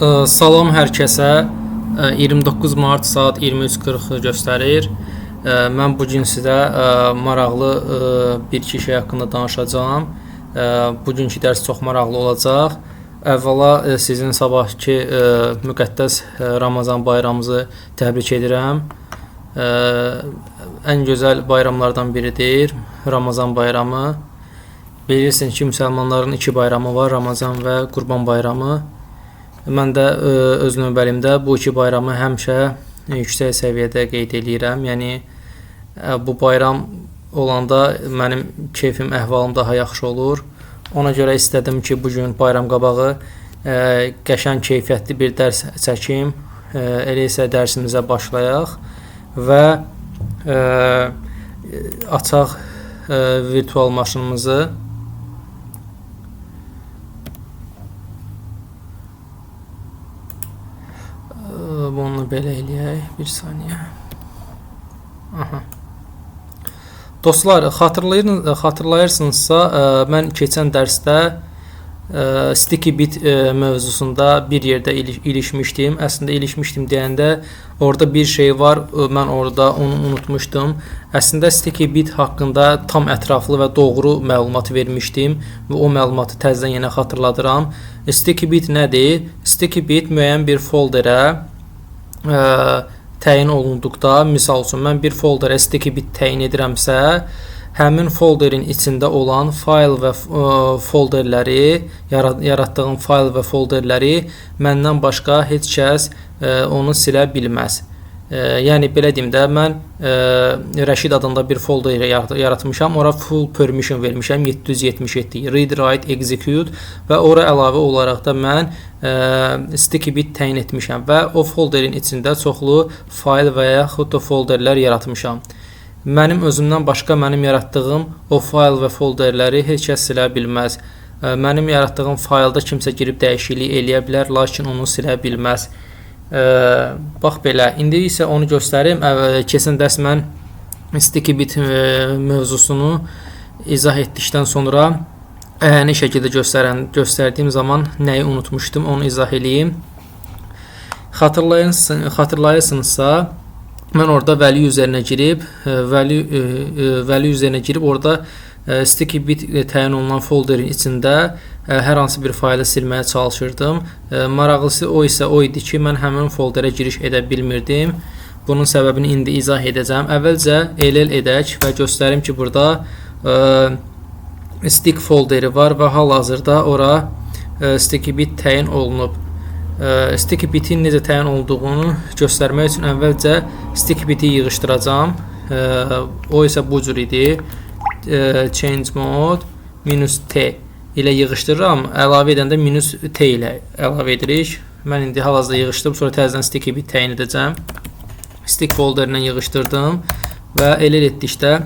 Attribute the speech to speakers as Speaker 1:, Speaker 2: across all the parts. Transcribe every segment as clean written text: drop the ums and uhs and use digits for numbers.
Speaker 1: Salam hər kəsə. 29 mart saat 23:40 göstərir. Mən bu gün sizə maraqlı bir-iki şey haqqında danışacağam. Bugünkü dərs çox maraqlı olacaq. Əvvəla sizin sabahki müqəddəs Ramazan bayramınızı təbrik edirəm. Ən gözəl bayramlardan biridir Ramazan bayramı. Bilirsiniz ki, müsəlmanların iki bayramı var, Ramazan və Qurban bayramı. Mən də öz növbəlimdə bu iki bayramı həmişə yüksək səviyyədə qeyd edirəm. Yəni bu bayram olanda mənim keyfim, əhvalım daha yaxşı olur. Ona görə istədim ki, bu gün bayram qabağı qəşəng keyfiyyətli bir dərs çəkim. Elə isə dərsimizə başlayaq və açaq virtual maşınımızı. Bunu belə eləyək. Bir saniyə. Aha. Dostlar, xatırlayırsınızsa, mən keçən dərsdə Sticky Bit mövzusunda bir yerdə ilişmişdim. Əslində ilişmişdim deyəndə orada bir şey var, mən orada onu unutmuşdum. Əslində Sticky Bit haqqında tam ətraflı və doğru məlumat vermişdim və o məlumatı təzədən yenə xatırladıram. Sticky Bit nədir? Sticky Bit müəyyən bir folderə təyin olunduqda, misal üçün mən bir folderə sticky bit təyin edirəmsə, həmin folderin içində olan fayl və folderləri, yaratdığım fayl və folderləri məndən başqa heç kəs onu silə bilməz. Yəni belə deyim də, mən Rəşid adında bir folder yaratmışam, ora full permission vermişəm, 777 read, write, execute və ora əlavə olaraq da mən sticky bit təyin etmişəm və o folderin içində çoxlu fayl və yaxud da folderlər yaratmışam. Mənim özümdən başqa mənim yaratdığım o fayl və folderləri heç kəs silə bilməz. Mənim yaratdığım faylda kimsə girib dəyişiklik eləyə bilər, lakin onu silə bilməz. Bax belə, indi isə onu göstərim. Keçən dərs mən sticky bit mövzusunu izah etdikdən sonra əyani şəkildə göstərdiyim zaman nəyi unutmuşdum, onu izah eləyim. Xatırlayırsınızsa, mən orada value üzərinə girib, orada sticky bit təyin olunan folderin içində hər hansı bir faylı silməyə çalışırdım. Maraqlısı o isə o idi ki, mən həmin folderə giriş edə bilmirdim. Bunun səbəbini indi izah edəcəm. Əvvəlcə ll edək və göstərim ki, burada stick folderi var və hal-hazırda ora sticky bit təyin olunub. Sticky bitin necə təyin olduğunu göstərmək üçün əvvəlcə sticky biti yığışdıracağam. O isə bu cür idi. Change mode -t ilə yığışdırıram. Əlavə edəndə -t ilə əlavə edirik. Mən indi hal-hazırda yığışdırıb, sonra təzədən sticky bit təyin edəcəm. Stick folderindən yığışdırdım və ll etdikdə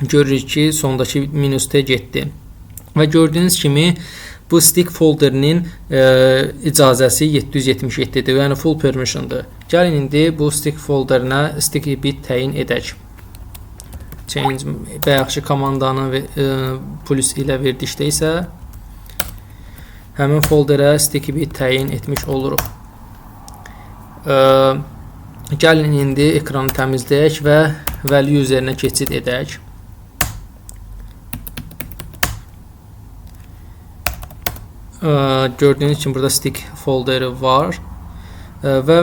Speaker 1: görürük ki, sondakı -t getdi. Və gördüyünüz kimi bu stick folderinin icazəsi 777-dir, yəni full permission'dır. Gəlin indi bu stick folderinə sticky bit təyin edək. Change bayaqçı komandanı plus ilə verdikdə isə həmin folderə sticky bit təyin etmiş oluruq. Gəlin indi ekranı təmizləyək və value üzərinə keçid edək. Gördüyünüz kimi burada stick folderi var və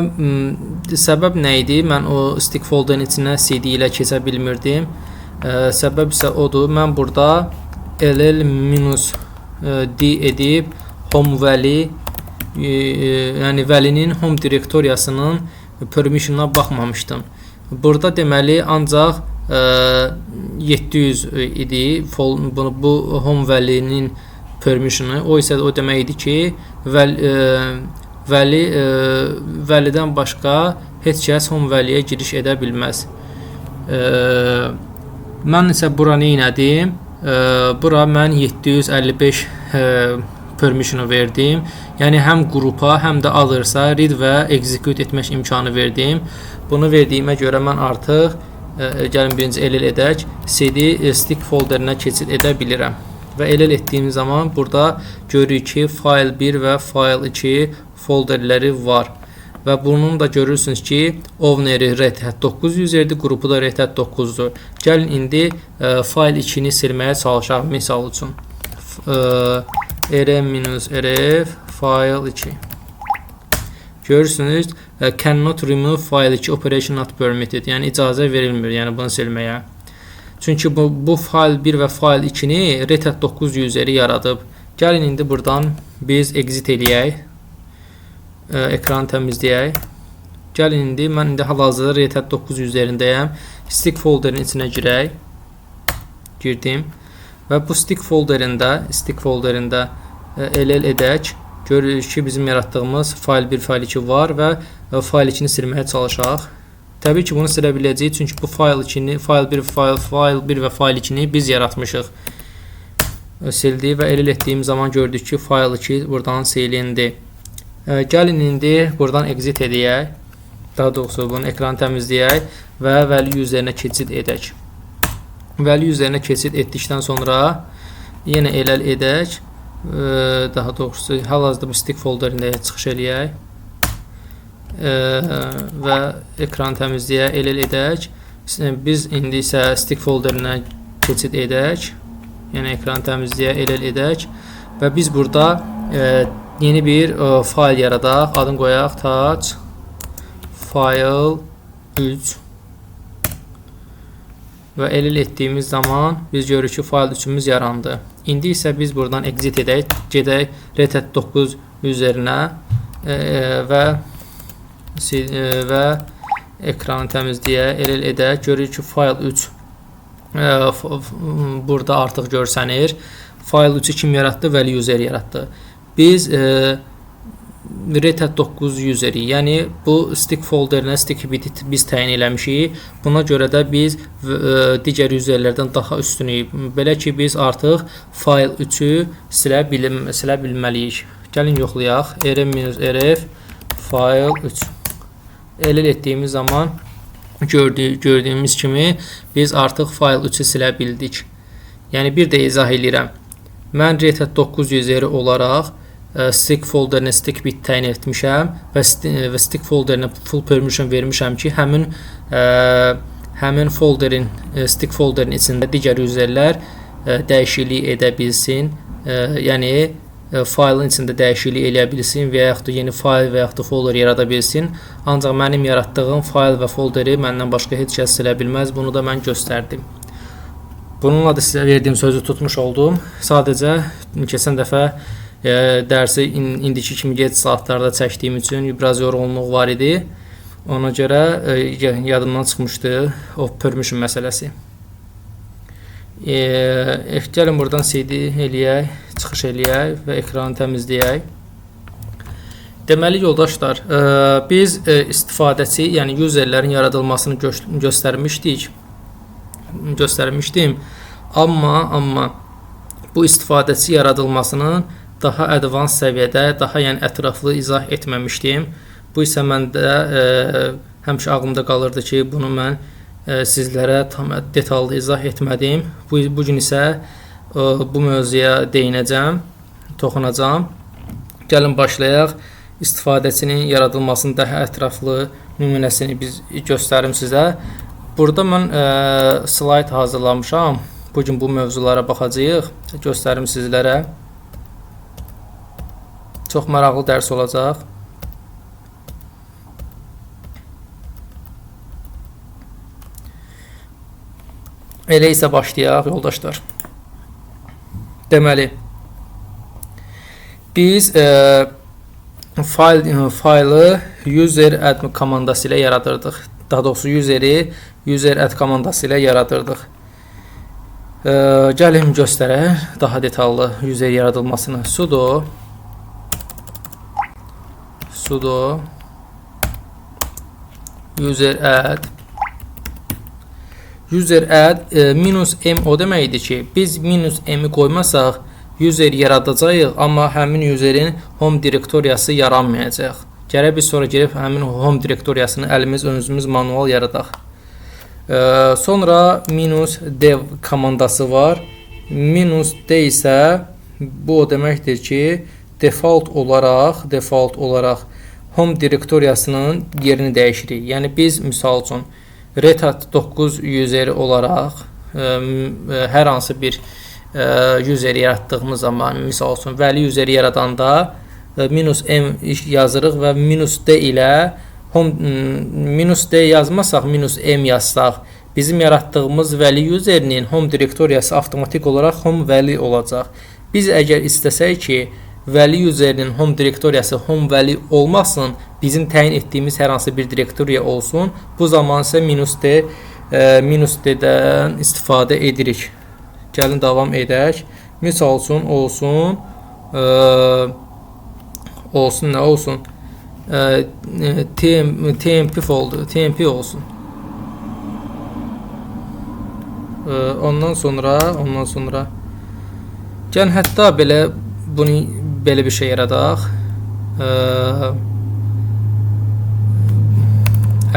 Speaker 1: səbəb nə idi? Mən o stick folderin içinə cd ilə keçə bilmirdim. Səbəb isə odur, mən burada ll-d edib home valley, yəni valleynin home direktoriyasının permission'a baxmamışdım. Burada deməli ancaq 700 idi bu home valleynin permission'ı. O isə o demək idi ki, valleydən başqa heç kəs home valley'ə giriş edə bilməz. Mən isə bura nə etdim? Bura mən 755 permission'ı verdim. Yəni həm qrupa, həm də othersa read və execute etmək imkanı verdim. Bunu verdiyimə görə mən artıq gəlin birinci ll edək, cd stick folderinə keçid edə bilirəm. və ll etdiyim zaman burada görürük ki, fayl 1 və fayl 2 folderləri var. Və bunun da görürsünüz ki, owner-i Red Hat 9 userdir, qrupu da Red Hat 9-dur. Gəlin indi fayl 2-ni silməyə çalışaq. Misal üçün rm-rf fayl 2. Görürsünüz, cannot remove file 2 operation not permitted. Yəni icazə verilmir, yəni bunu silməyə. Çünki bu fayl 1 və fayl 2-ni Red Hat 9 useri yaradıb. Gəlin indi buradan biz exit eləyək. Ekranı təmizləyək. Gəlin indi mən hal-hazırda Red Hat 9 üzərindəyəm. Stick folderin içinə girək. Girdim. Və bu stick folderində ll edək. Görürük ki, bizim yaratdığımız fayl 1, fayl 2 var və fayl 2-ni silməyə çalışaq. Təbii ki, bunu silə biləcəyik, çünki bu fayl 1 və fayl 2-ni biz yaratmışıq. Sildi və ll etdiyim zaman gördük ki, fayl 2 buradan silindi. Gəlin indi buradan exit edək. Daha doğrusu bunu ekranı təmizləyək və value üzərinə keçid edək. Value üzərinə keçid etdikdən sonra yenə ll edək. Daha doğrusu hal-hazırda bu stick folderində çıxış eləyək. Və ekranı təmizləyək, ll edək. Biz indi isə stick folderinə keçid edək. Yəni ekranı təmizləyək, ll edək. Və biz burada yeni bir fayl yaradaq. Adını qoyaq touch file 3 və ll etdiyimiz zaman biz görürük ki, fayl 3-ümüz yarandı. İndi isə biz buradan exit edək, gedək Red Hat 9 üzərinə və ekranı təmizləyək, ll edək. Görürük ki, fayl 3 burada artıq görsənir. Fayl 3-ü kim yaratdı? Value user yaratdı. Biz Red Hat 9 useri, yəni bu stick folderinə stick bit'i biz təyin eləmişik. Buna görə də biz digər userlərdən daha üstünük. Belə ki, biz artıq fayl 3-ü silə bilməliyik. Gəlin yoxlayaq. rm-rf fayl 3. ll etdiyimiz zaman gördüyümüz kimi biz artıq fayl 3-ü silə bildik. Yəni bir də izah edirəm. Mən Red Hat 9 useri olaraq stick folderinə stick bit təyin etmişəm və stick folderinə full permission vermişəm ki, həmin stick folderin içində digər userlər dəyişiklik edə bilsin. Yəni faylın içində dəyişiklik eləyə bilsin və yaxud da yeni fayl və yaxud da folder yarada bilsin. Ancaq mənim yaratdığım fayl və folderi məndən başqa heç kəs silə bilməz. Bunu da mən göstərdim. Bununla da sizə verdiyim sözü tutmuş oldum. Sadəcə keçən dəfə dərsi indiki kimi gec saatlarda çəkdiyim üçün biraz yorğunluq var idi. Ona görə yadımdan çıxmışdı o permission məsələsi. Gəlin buradan CD eləyək, çıxış eləyək və ekranı təmizləyək. Deməli yoldaşlar, biz istifadəçi, yəni userlərin yaradılmasını göstərmişdim. Amma bu istifadəçi yaradılmasının daha advanced səviyyədə, daha yəni ətraflı izah etməmişdim. Bu isə məndə həmişə ağlımda qalırdı ki, bunu mən sizlərə tam detallı izah etmədim. Bu gün isə bu mövzuya değinəcəm, toxunacam. Gəlin başlayaq. İstifadəçinin yaradılmasının daha ətraflı nümunəsini biz göstərim sizə. Burada mən slayd hazırlamışam. Bugün bu mövzulara baxacağıq. Göstərim sizlərə. Çox maraqlı dərs olacaq. Elə isə başlayaq yoldaşlar. Deməli, biz faylı user add komandası ilə yaradırdıq. Daha doğrusu user add komandası ilə yaradırdıq. Gəlin göstərək daha detallı user yaradılmasını. Sudo user add -m o deməkdir ki, biz -m-i qoymasaq user yaradacağıq, amma həmin userin home direktoriyası yaranmayacaq. Gərək biz sonra girib həmin home direktoriyasını özümüz manual yaradaq. Sonra -dev komandası var. -d isə bu o deməkdir ki, default olaraq home direktoriyasının yerini dəyişirik. Yəni biz misal üçün Red Hat 9 useri olaraq hər hansı bir useri yaratdığımız zaman, misal üçün vəli useri yaradanda -m yazırıq və -d ilə -d yazmasaq, -m yazsaq, bizim yaratdığımız vəli userinin home direktoriyası avtomatik olaraq home vəli olacaq. Biz əgər istəsək ki, vəli userinin home direktoriyası home vəli olmasın, bizim təyin etdiyimiz hər hansı bir direktoriya olsun, bu zaman isə -d-dən istifadə edirik. Gəlin davam edək. Misal üçün olsun nə olsun? TMP folder, TMP olsun. Ondan sonra gəlin hətta belə bir şey yaradaq.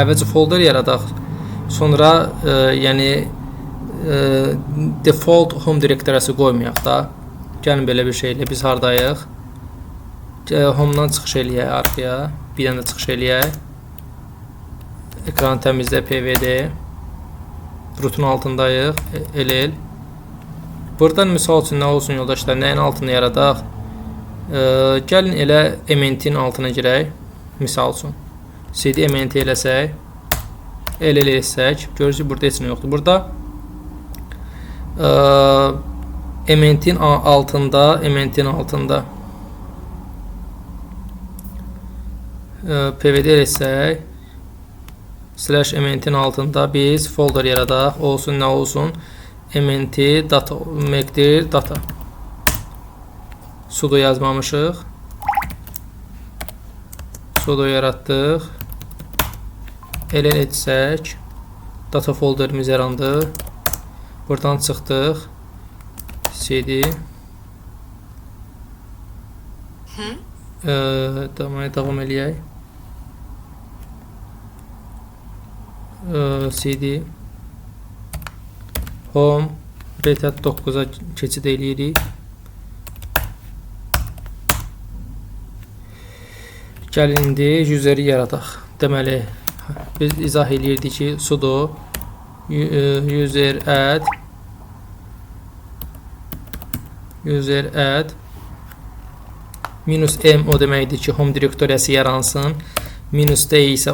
Speaker 1: Əvvəlcə folder yaradaq. Sonra yəni default home direktoriyası qoymayaq da. Gəlin belə bir şeylə biz hardayıq? Home'dan çıxış eləyək arxaya. Bir dənə də çıxış eləyək. Ekranı təmizlə pvd. Rootun altındayıq. El. Buradan misal üçün nə olsun yoldaşlar? Nəyin altını yaradaq? Gəlin elə MNT-nin altına girək. Misal üçün. CD MNT eləsək. El eləsək. Görürsünüz burada heç nə yoxdur. Burada MNT-nin altında pvd eləsək /mnt'nin altında biz folder yaradaq. Olsun nə olsun? mnt data mekdir data. Sudo yazmamışıq. Sudo yaratdıq. El etsək data folderimiz yarandı. Buradan çıxdıq. CD davam eləyək. CD Home Red Hat 9'a keçid eləyirik. Gəlin indi useri yaradaq. Deməli biz izah eləyirdik ki sudo user add -m o deməkdir ki home direktoriyası yaransın. -d isə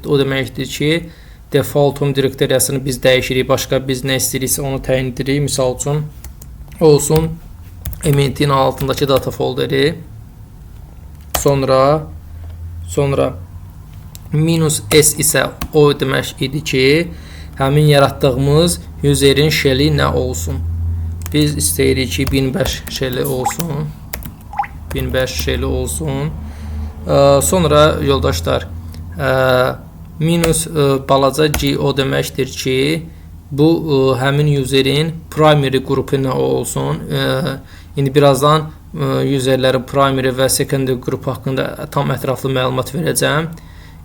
Speaker 1: o deməkdir ki default home direktoriyasını biz dəyişirik. Başqa biz nə istəyiriksə onu təyin edirik. Misal üçün olsun MNT-nin altındakı data folderi. Sonra -s isə o demək idi ki həmin yaratdığımız userin shell'i nə olsun? Biz istəyirik ki 1005 shell'i olsun. 1005 shell'i olsun. Sonra yoldaşlar balaca g o deməkdir ki bu həmin userin primary qrupu nə olsun. İndi birazdan userlərin primary və secondary qrup haqqında tam ətraflı məlumat verəcəm.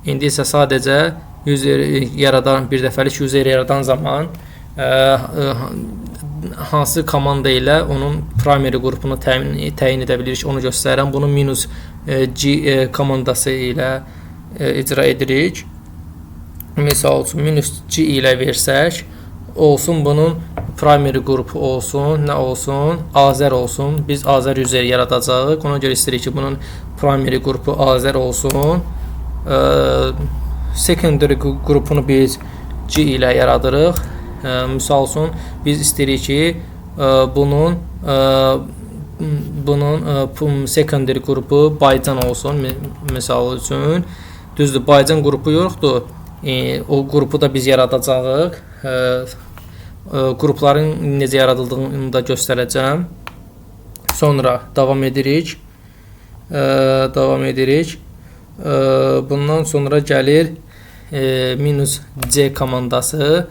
Speaker 1: İndi isə sadəcə user yaradan bir dəfəlik user yaradan zaman hansı komanda ilə onun primary qrupunu təyin edə bilirik, onu göstərirəm. Bunu -g komandası ilə icra edirik. Misal üçün -g ilə versək olsun bunun primary qrupu olsun, nə olsun? Azər olsun. Biz Azər user yaradacağıq. Ona görə istəyirik ki bunun primary qrupu Azər olsun. Secondary qrupunu biz g ilə yaradırıq. Misal üçün biz istəyirik ki bunun secondary qrupu Baycan olsun. Misal üçün düzdür, Baycan qrupu yoxdur. O qrupu da biz yaradacağıq. Qrupların necə yaradıldığını da göstərəcəm. Sonra davam edirik. Bundan sonra gəlir -c komandası.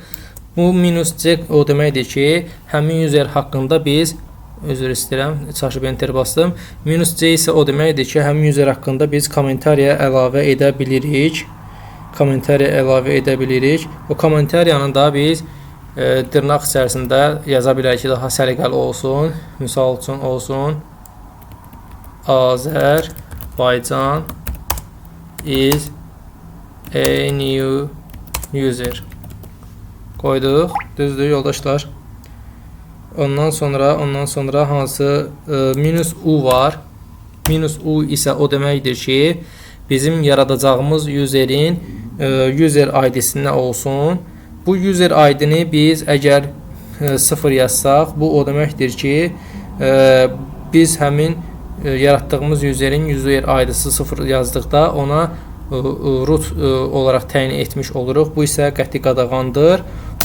Speaker 1: Bu -c o deməkdir ki həmin user haqqında biz özür istəyirəm, çaşıb enter bastım. -c isə o deməkdir ki həmin user haqqında biz kommentariya əlavə edə bilirik. O kommentariyanı da biz dırnaq içərisində yaza bilərik ki daha səliqəli olsun. Misal üçün olsun Azərbaycan is a new user. Qoyduq. Düzdür yoldaşlar. Ondan sonra hansı minus u var. Minus u isə o deməkdir ki, bizim yaradacağımız userin user ID-si nə olsun? Bu user ID-ni biz əgər 0 yazsaq, bu o deməkdir ki, biz həmin yaratdığımız userin user ID-si 0 yazdıqda ona root olaraq təyin etmiş oluruq. Bu isə qəti qadağandır.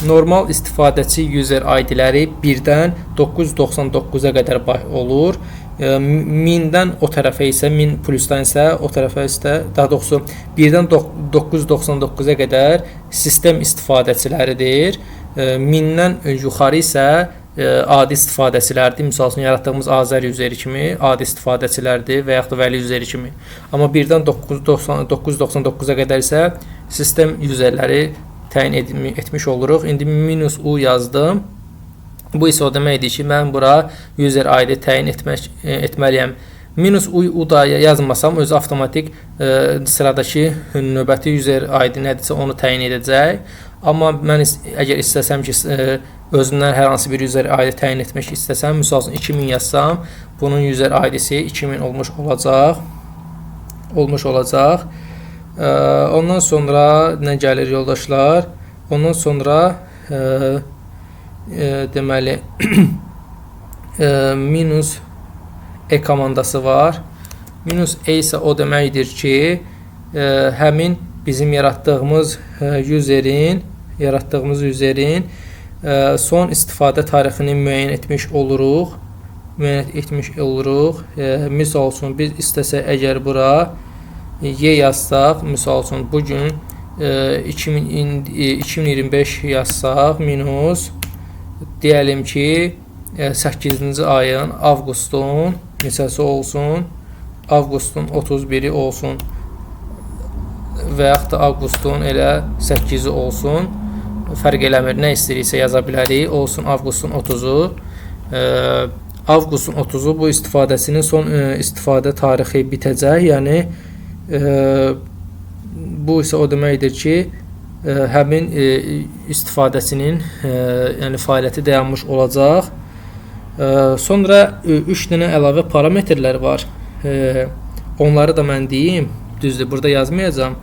Speaker 1: Normal istifadəçi user ID-ləri 1-dən 999-a qədər olur. 1000-dən o tərəfə isə, 1000 plusdan isə o tərəfə isə, daha doğrusu 1-dən 999-a qədər sistem istifadəçiləridir. 1000-dən yuxarı isə adi istifadəçilərdir. Misal üçün, yaratdığımız Azər üzeri kimi adi istifadəçilərdir və yaxud da vəli üzeri kimi. Amma 1-dən 999-a qədər isə sistem üzerləri təyin etmiş oluruq. İndi minus u yazdım. Bu isə o deməkdir ki, mən bura user ID təyin etməliyəm. Minus u da yazmasam, özü avtomatik sıradakı növbəti user ID nədirsə onu təyin edəcək. Amma mən əgər istəsəm ki, özündən hər hansı bir user ID təyin etmək istəsəm, misal üçün 2000 yazsam, bunun user ID-si 2000 olmuş olacaq. Ondan sonra nə gəlir yoldaşlar? Ondan sonra deməli minus e komandası var. Minus e isə o deməkdir ki, həmin bizim yaratdığımız userin son istifadə tarixini müəyyən etmiş oluruq. Misal üçün biz istəsək əgər bura y yazsaq, misal üçün bugün 2025 yazsaq, minus deyəlim ki 8-ci ayın avqustun neçəsi olsun, avqustun 31-i olsun və yaxud da avqustun elə 8-i olsun, fərq eləmir, nə istəyirsə yaza bilərik, olsun avqustun 30-u. Avqustun 30-u bu istifadəsinin son istifadə tarixi bitəcək, yəni bu isə o deməkdir ki, həmin istifadəsinin yəni fəaliyyəti dayanmış olacaq. Sonra 3 dənə əlavə parametrlər var. Onları da mən deyim, düzdür, burada yazmayacağam.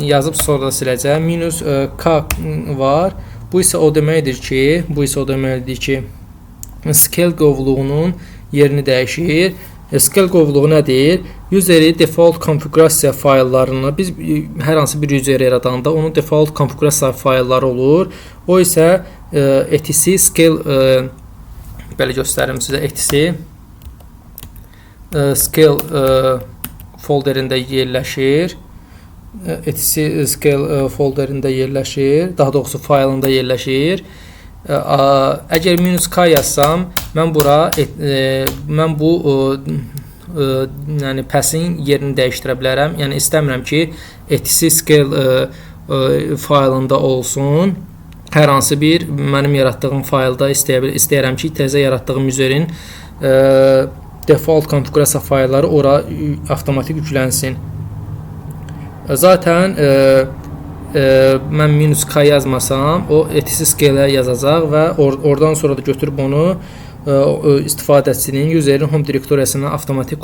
Speaker 1: Yazıb sonra da siləcəm. Minus k var. Bu isə o deməkdir ki, scale qovluğunun yerini dəyişir. Scale qovluğu nədir? Useri default konfigurasiya fayllarını biz hər hansı bir user yaradanda onun default konfigurasiya faylları olur. O isə etc scale belə göstərim sizə, etc scale folderində yerləşir. etc scale folderində yerləşir. Daha doğrusu faylında yerləşir. Əgər minus k yazsam, mən bu yəni pəsin yerini dəyişdirə bilərəm. Yəni istəmirəm ki, etc scale faylında olsun. Hər hansı bir mənim yaratdığım faylda istəyirəm ki, təzə yaratdığım userin default konfigurasiya faylları ora avtomatik yüklənsin. Zaten mən minus k yazmasam, o etc scale yazacaq və oradan sonra da götürüb onu istifadəçinin userin home direktoriyasına avtomatik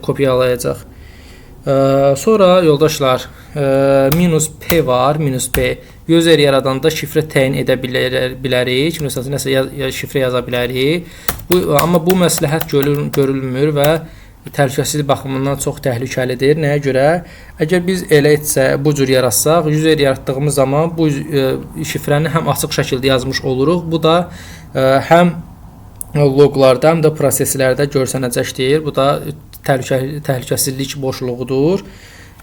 Speaker 1: kopyalayacaq. Sonra yoldaşlar minus p var, minus p. User yaradanda şifrə təyin edə bilərik. Məsələn, nəsə şifrə yaza bilərik. Amma bu məsləhət görülmür və təhlükəsizlik baxımından çox təhlükəlidir. Nəyə görə? Əgər biz elə etsə, bu cür yaratsaq, user yaratdığımız zaman bu şifrəni həm açıq şəkildə yazmış oluruq. Bu da həm loqlarda, həm də proseslərdə görsənəcəkdir. Bu da təhlükəsizlik boşluğudur.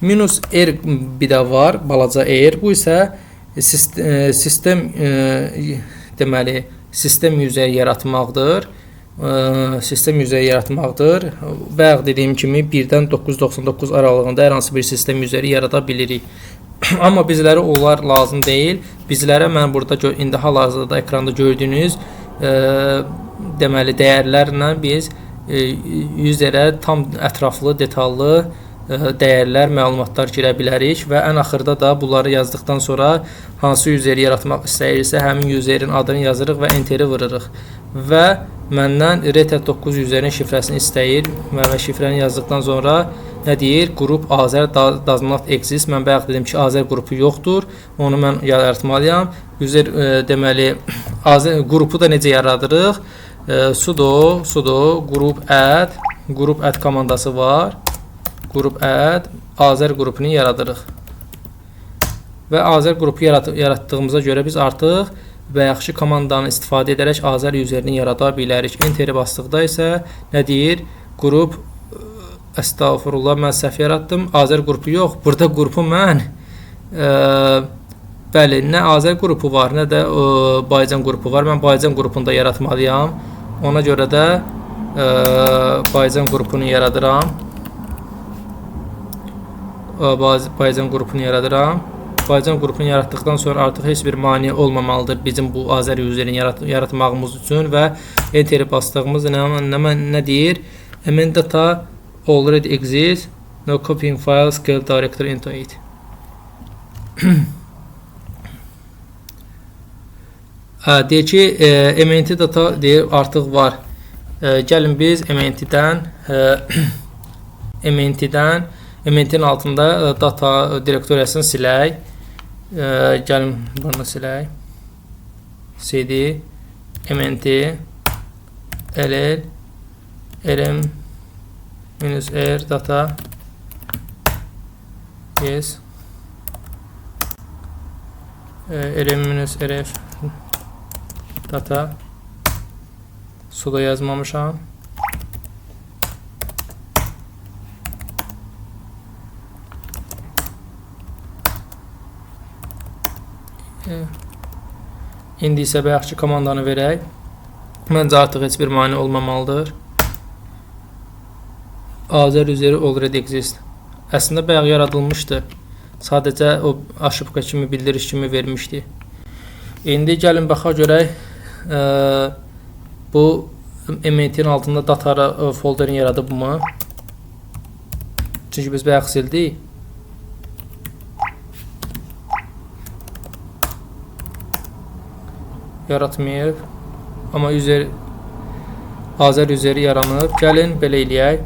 Speaker 1: Minus r bir də var, balaca r. Bu isə sistem deməli, sistem user yaratmaqdır. Və dediyim kimi 1-dən 999 aralığında hər hansı bir sistem üzeri yarada bilirik. Amma bizlərə onlar lazım deyil. Bizlərə mən burada indi hal-hazırda ekranda gördüyünüz deməli dəyərlərlə biz üzerə tam ətraflı, detallı dəyərlər, məlumatlar girə bilərik və ən axırda da bunları yazdıqdan sonra hansı üzeri yaratmaq istəyirsə, həmin userin adını yazırıq və enteri vururuq. Və məndən Retet 9 userin şifrəsini istəyir və şifrəni yazdıqdan sonra nə deyir? Qrup Azər does not exist. Mən bayaq dedim ki, Azər qrupu yoxdur. Onu mən yaratmalıyam. User deməli Azər qrupu da necə yaradırıq? Sudo group add komandası var. Group add Azər qrupunu yaradırıq. Və Azər qrupu yaratdığımıza görə biz artıq bayaqki komandanı istifadə edərək Azər userini yarada bilərik. Enteri basdıqda isə nə deyir? Qrup Estağfurullah, mən səhv yaratdım. Azər qrupu yox. Burada qrupu mən bəli, nə Azər qrupu var, nə də Baycan qrupu var. Mən Baycan qrupunu da yaratmalıyam. Ona görə də Baycan qrupunu yaradıram. Baycan qrupunu yaradıram. Baycan qrupunu yaratdıqdan sonra artıq heç bir mane olmamalıdır bizim bu Azər userini yaratmağımız üçün və enteri bastığımız nə deyir? Hemen data already exists. No copying file scale directory into it. Deyir ki, MNT data deyir artıq var. Gəlin biz MNT-nin altında data direktoriyasını silək. Gəlin bunu silək. cd mnt ll rm -r data yes rm-rf data sudo yazmamışam. İndi isə bayaqki komandanı verək. Məncə artıq heç bir mane olmamalıdır. Azər üzeri already exist. Əslində bayaq yaradılmışdı. Sadəcə o aşıbqa kimi, bildiriş kimi vermişdi. İndi gəlin baxaq görək. Bu MNT-nin altında data folderini yaradıb mı? Çünki biz bayaq sildik. Yaratmayıb. Amma Azər üzeri yaranıb. Gəlin belə eləyək.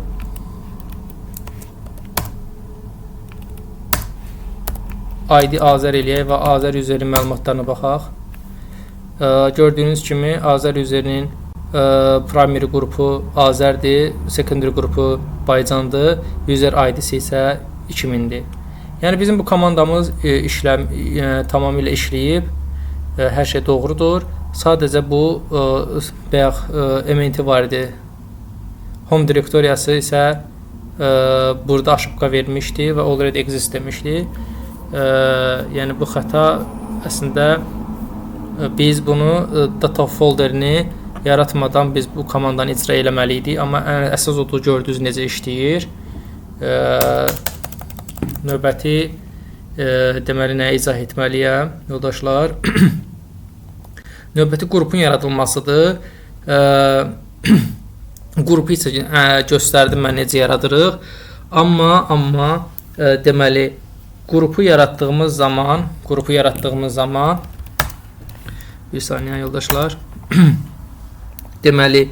Speaker 1: ID Azər eləyək və Azər üzeri məlumatlarına baxaq. Gördüyünüz kimi Azər üzerinin primary qrupu Azərdir, secondary qrupu Baycandır, user ID-si isə 2000-dir. Yəni bizim bu komandamız tamamilə işləyib. Hər şey doğrudur. Sadəcə bu bayaq MNT var idi. Home direktoriyası isə burada aşıbqa vermişdi və already exist demişdi. Yəni bu xəta əslində biz bunu data folderini yaratmadan biz bu komandanı icra eləməliydik. Amma əsas odur, gördünüz necə işləyir. Növbəti deməli nəyə izah etməliyəm, yoldaşlar? Növbəti qrupun yaradılmasıdır. Qrupu isə göstərdim mən necə yaradırıq. Amma deməli qrupu yaratdığımız zaman bir saniyə yoldaşlar. Deməli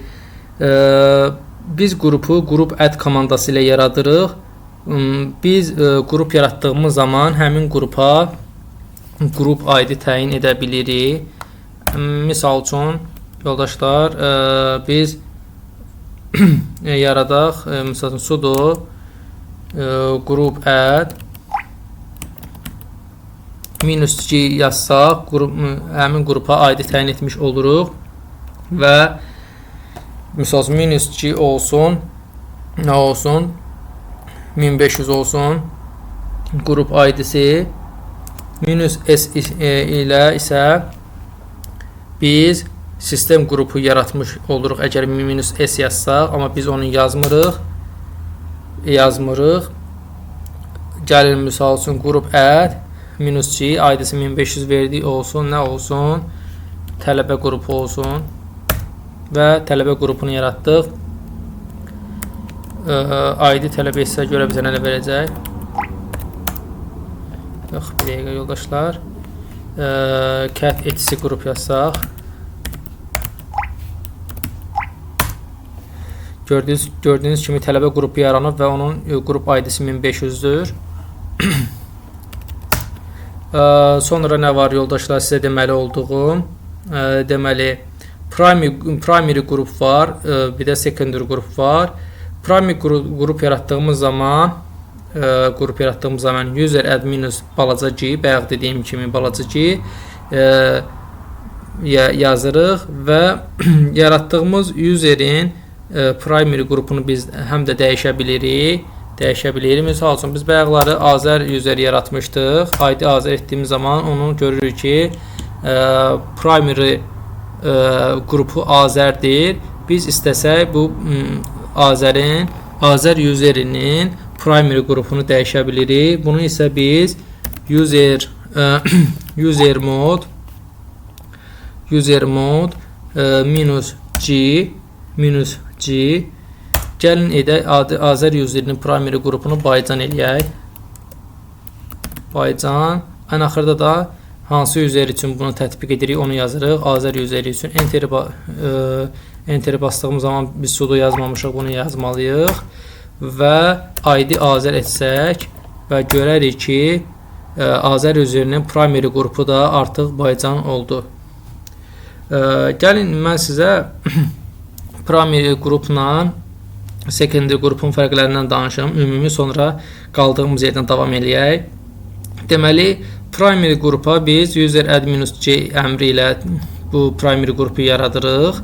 Speaker 1: biz qrup add komandası ilə yaradırıq. Biz qrup yaratdığımız zaman həmin qrupa qrup ID təyin edə bilirik. Misal üçün yoldaşlar biz yaradaq. Misal üçün sudo group add -g yazsaq həmin qrupa ID təyin etmiş oluruq və misal üçün -g olsun, nə olsun, 1500 olsun, qrup ID-si -s ilə isə biz sistem qrupu yaratmış oluruq əgər -s yazsaq, amma biz onu yazmırıq. Gəlin misal üçün qrup add -g ID-si 1500 verdik olsun, nə olsun, tələbə qrupu olsun və tələbə qrupunu yaratdıq. ID tələb etsə görə bizə nə verəcək? Yox, bir dəqiqə yoldaşlar. Cat etc qrup yazsaq. Gördüyünüz kimi tələbə qrupu yaranıb və onun qrup ID-si 1500-dür. Sonra nə var yoldaşlar sizə deməli olduğum? Deməli primary qrup var, bir də secondary qrup var. Primary qrup yaratdığımız zaman user add minus balaca g, bayaq dediyim kimi balaca g yazırıq və yaratdığımız userin primary qrupunu biz həm də dəyişə bilirik. Misal üçün biz bayaqları Azər user yaratmışdıq. ID Azər etdiyimiz zaman onu görürük ki primary qrupu Azərdir. Biz istəsək bu Azər userinin primary qrupunu dəyişə bilirik. Bunu isə biz user mode minus g gəlin edək Azər userinin primary qrupunu Baycan eləyək. Baycan. Ən axırda da hansı user üçün bunu tətbiq edirik onu yazırıq. Azər useri üçün enter bastığımız zaman biz sudo yazmamışıq, bunu yazmalıyıq və ID Azər etsək və görərik ki Azər userinin primary qrupu da artıq Baycan oldu. Gəlin mən sizə primary qrupla secondary qrupun fərqlərindən danışım. Ümumi sonra qaldığımız yerdən davam eləyək. Deməli, primary qrupa biz user add minus c əmri ilə bu primary qrupu yaradırıq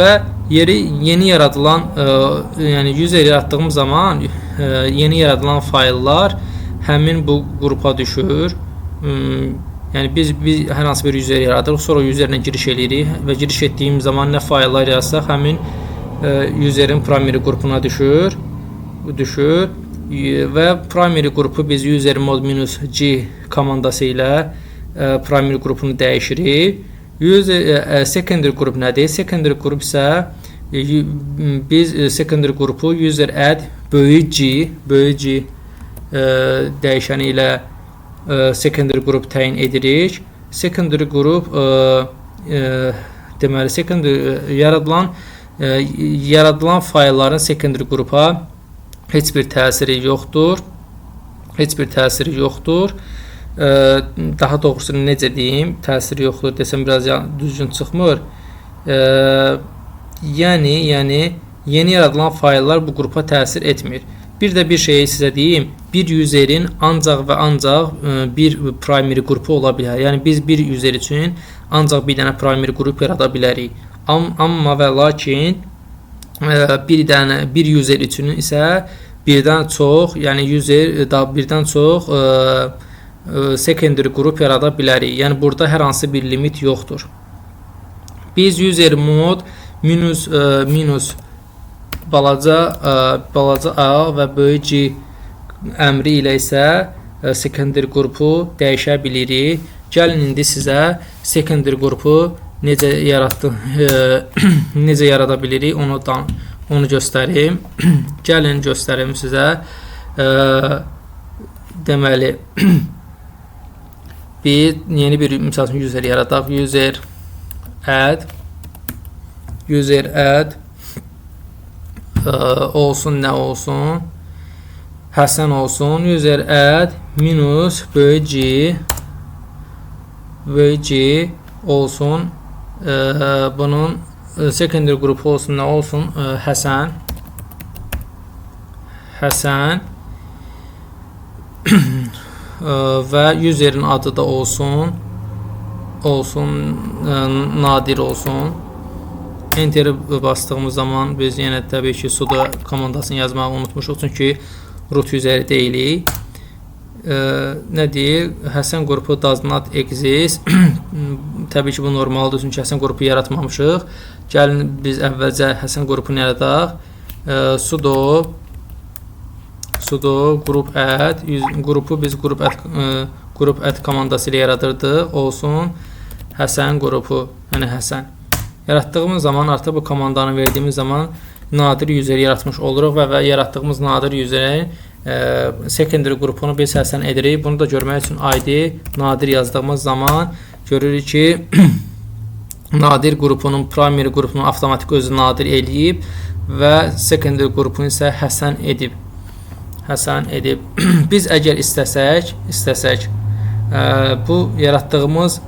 Speaker 1: və yeni yaradılan yəni user yaratdığımız zaman yeni yaradılan fayllar həmin bu qrupa düşür. Yəni biz hər hansı bir user yaradırıq, sonra userlə giriş edirik və giriş etdiyimiz zaman nə fayllar yazsaq həmin userin primary qrupuna düşür və primary qrupu biz user mod minus g komandası ilə primary qrupunu dəyişirik. Secondary qrup nədir? Secondary qrup isə biz secondary qrupu user add böyük G dəyişəni ilə secondary qrup təyin edirik. Secondary qrup deməli secondary yaradılan faylların secondary qrupa heç bir təsiri yoxdur. Daha doğrusu necə deyim, təsiri yoxdur desəm biraz düzgün çıxmır. Yəni yeni yaradılan fayllar bu qrupa təsir etmir. Bir də bir şeyi sizə deyim, bir userin ancaq və ancaq bir primary qrupu ola bilər. Yəni biz bir user üçün ancaq bir dənə primary qrup yarada bilərik. Amma və lakin bir user üçün isə birdən çox, yəni birdən çox secondary qrup yarada bilərik. Yəni burada hər hansı bir limit yoxdur. Biz user mod minus balaca a və böyük g əmri ilə isə secondary qrupu dəyişə bilirik. Gəlin indi sizə secondary qrupu necə yarada bilirik onu göstərim. Gəlin göstərim sizə. Deməli biz yeni bir misal üçün user yaradaq. User add olsun, nə olsun? Həsən olsun. User add minus böyük G olsun. Bunun secondary qrupu olsun, nə olsun? Həsən və userin adı da olsun Nadir olsun. Enter bastığımız zaman biz yenə təbii ki sudo komandasını yazmağı unutmuşuq, çünki root useri deyilik. Nə deyir? Həsən qrupu does not exist. Təbii ki bu normaldır, çünki Həsən qrupu yaratmamışıq. Gəlin biz əvvəlcə Həsən qrupunu yaradaq. Sudo group add qrupu biz group add komandası ilə yaradırdıq. Olsun Həsən qrupu, yəni Həsən. Yaratdığımız zaman artıq bu komandanı verdiyimiz zaman nadir user yaratmış oluruq və yaratdığımız nadir userin secondary qrupunu biz həsən edirik. Bunu da görmək üçün ID nadir yazdığımız zaman görürük ki nadir qrupunun primary qrupunu avtomatik özü nadir eləyib və secondary qrupunu isə həsən edib. Biz əgər istəsək bu yaratdığımız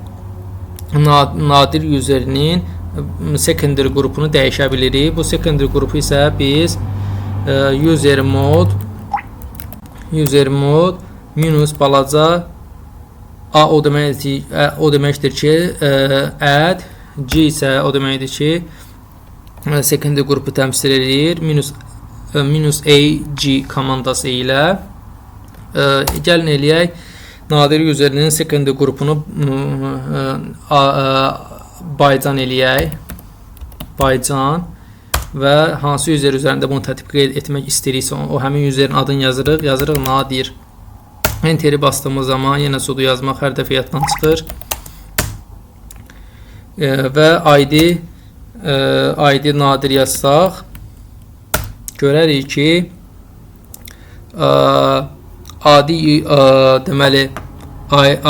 Speaker 1: nadir userinin secondary qrupunu dəyişə bilirik. Bu secondary qrupu isə biz user mod minus balaca A o deməkdir ki add, G isə o deməkdir ki secondary qrupu təmsil edir minus AG komandası ilə gəlin eləyək nadir userinin secondary qrupunu Baycan eləyək. Baycan və hansı user üzərində bunu tətbiq etmək istəyiriksə o həmin userin adını yazırıq nadir. Enteri bastığımız zaman yenə sudo yazmaq hər dəfə yaddan çıxır. Və ID nadir yazsaq görərik ki deməli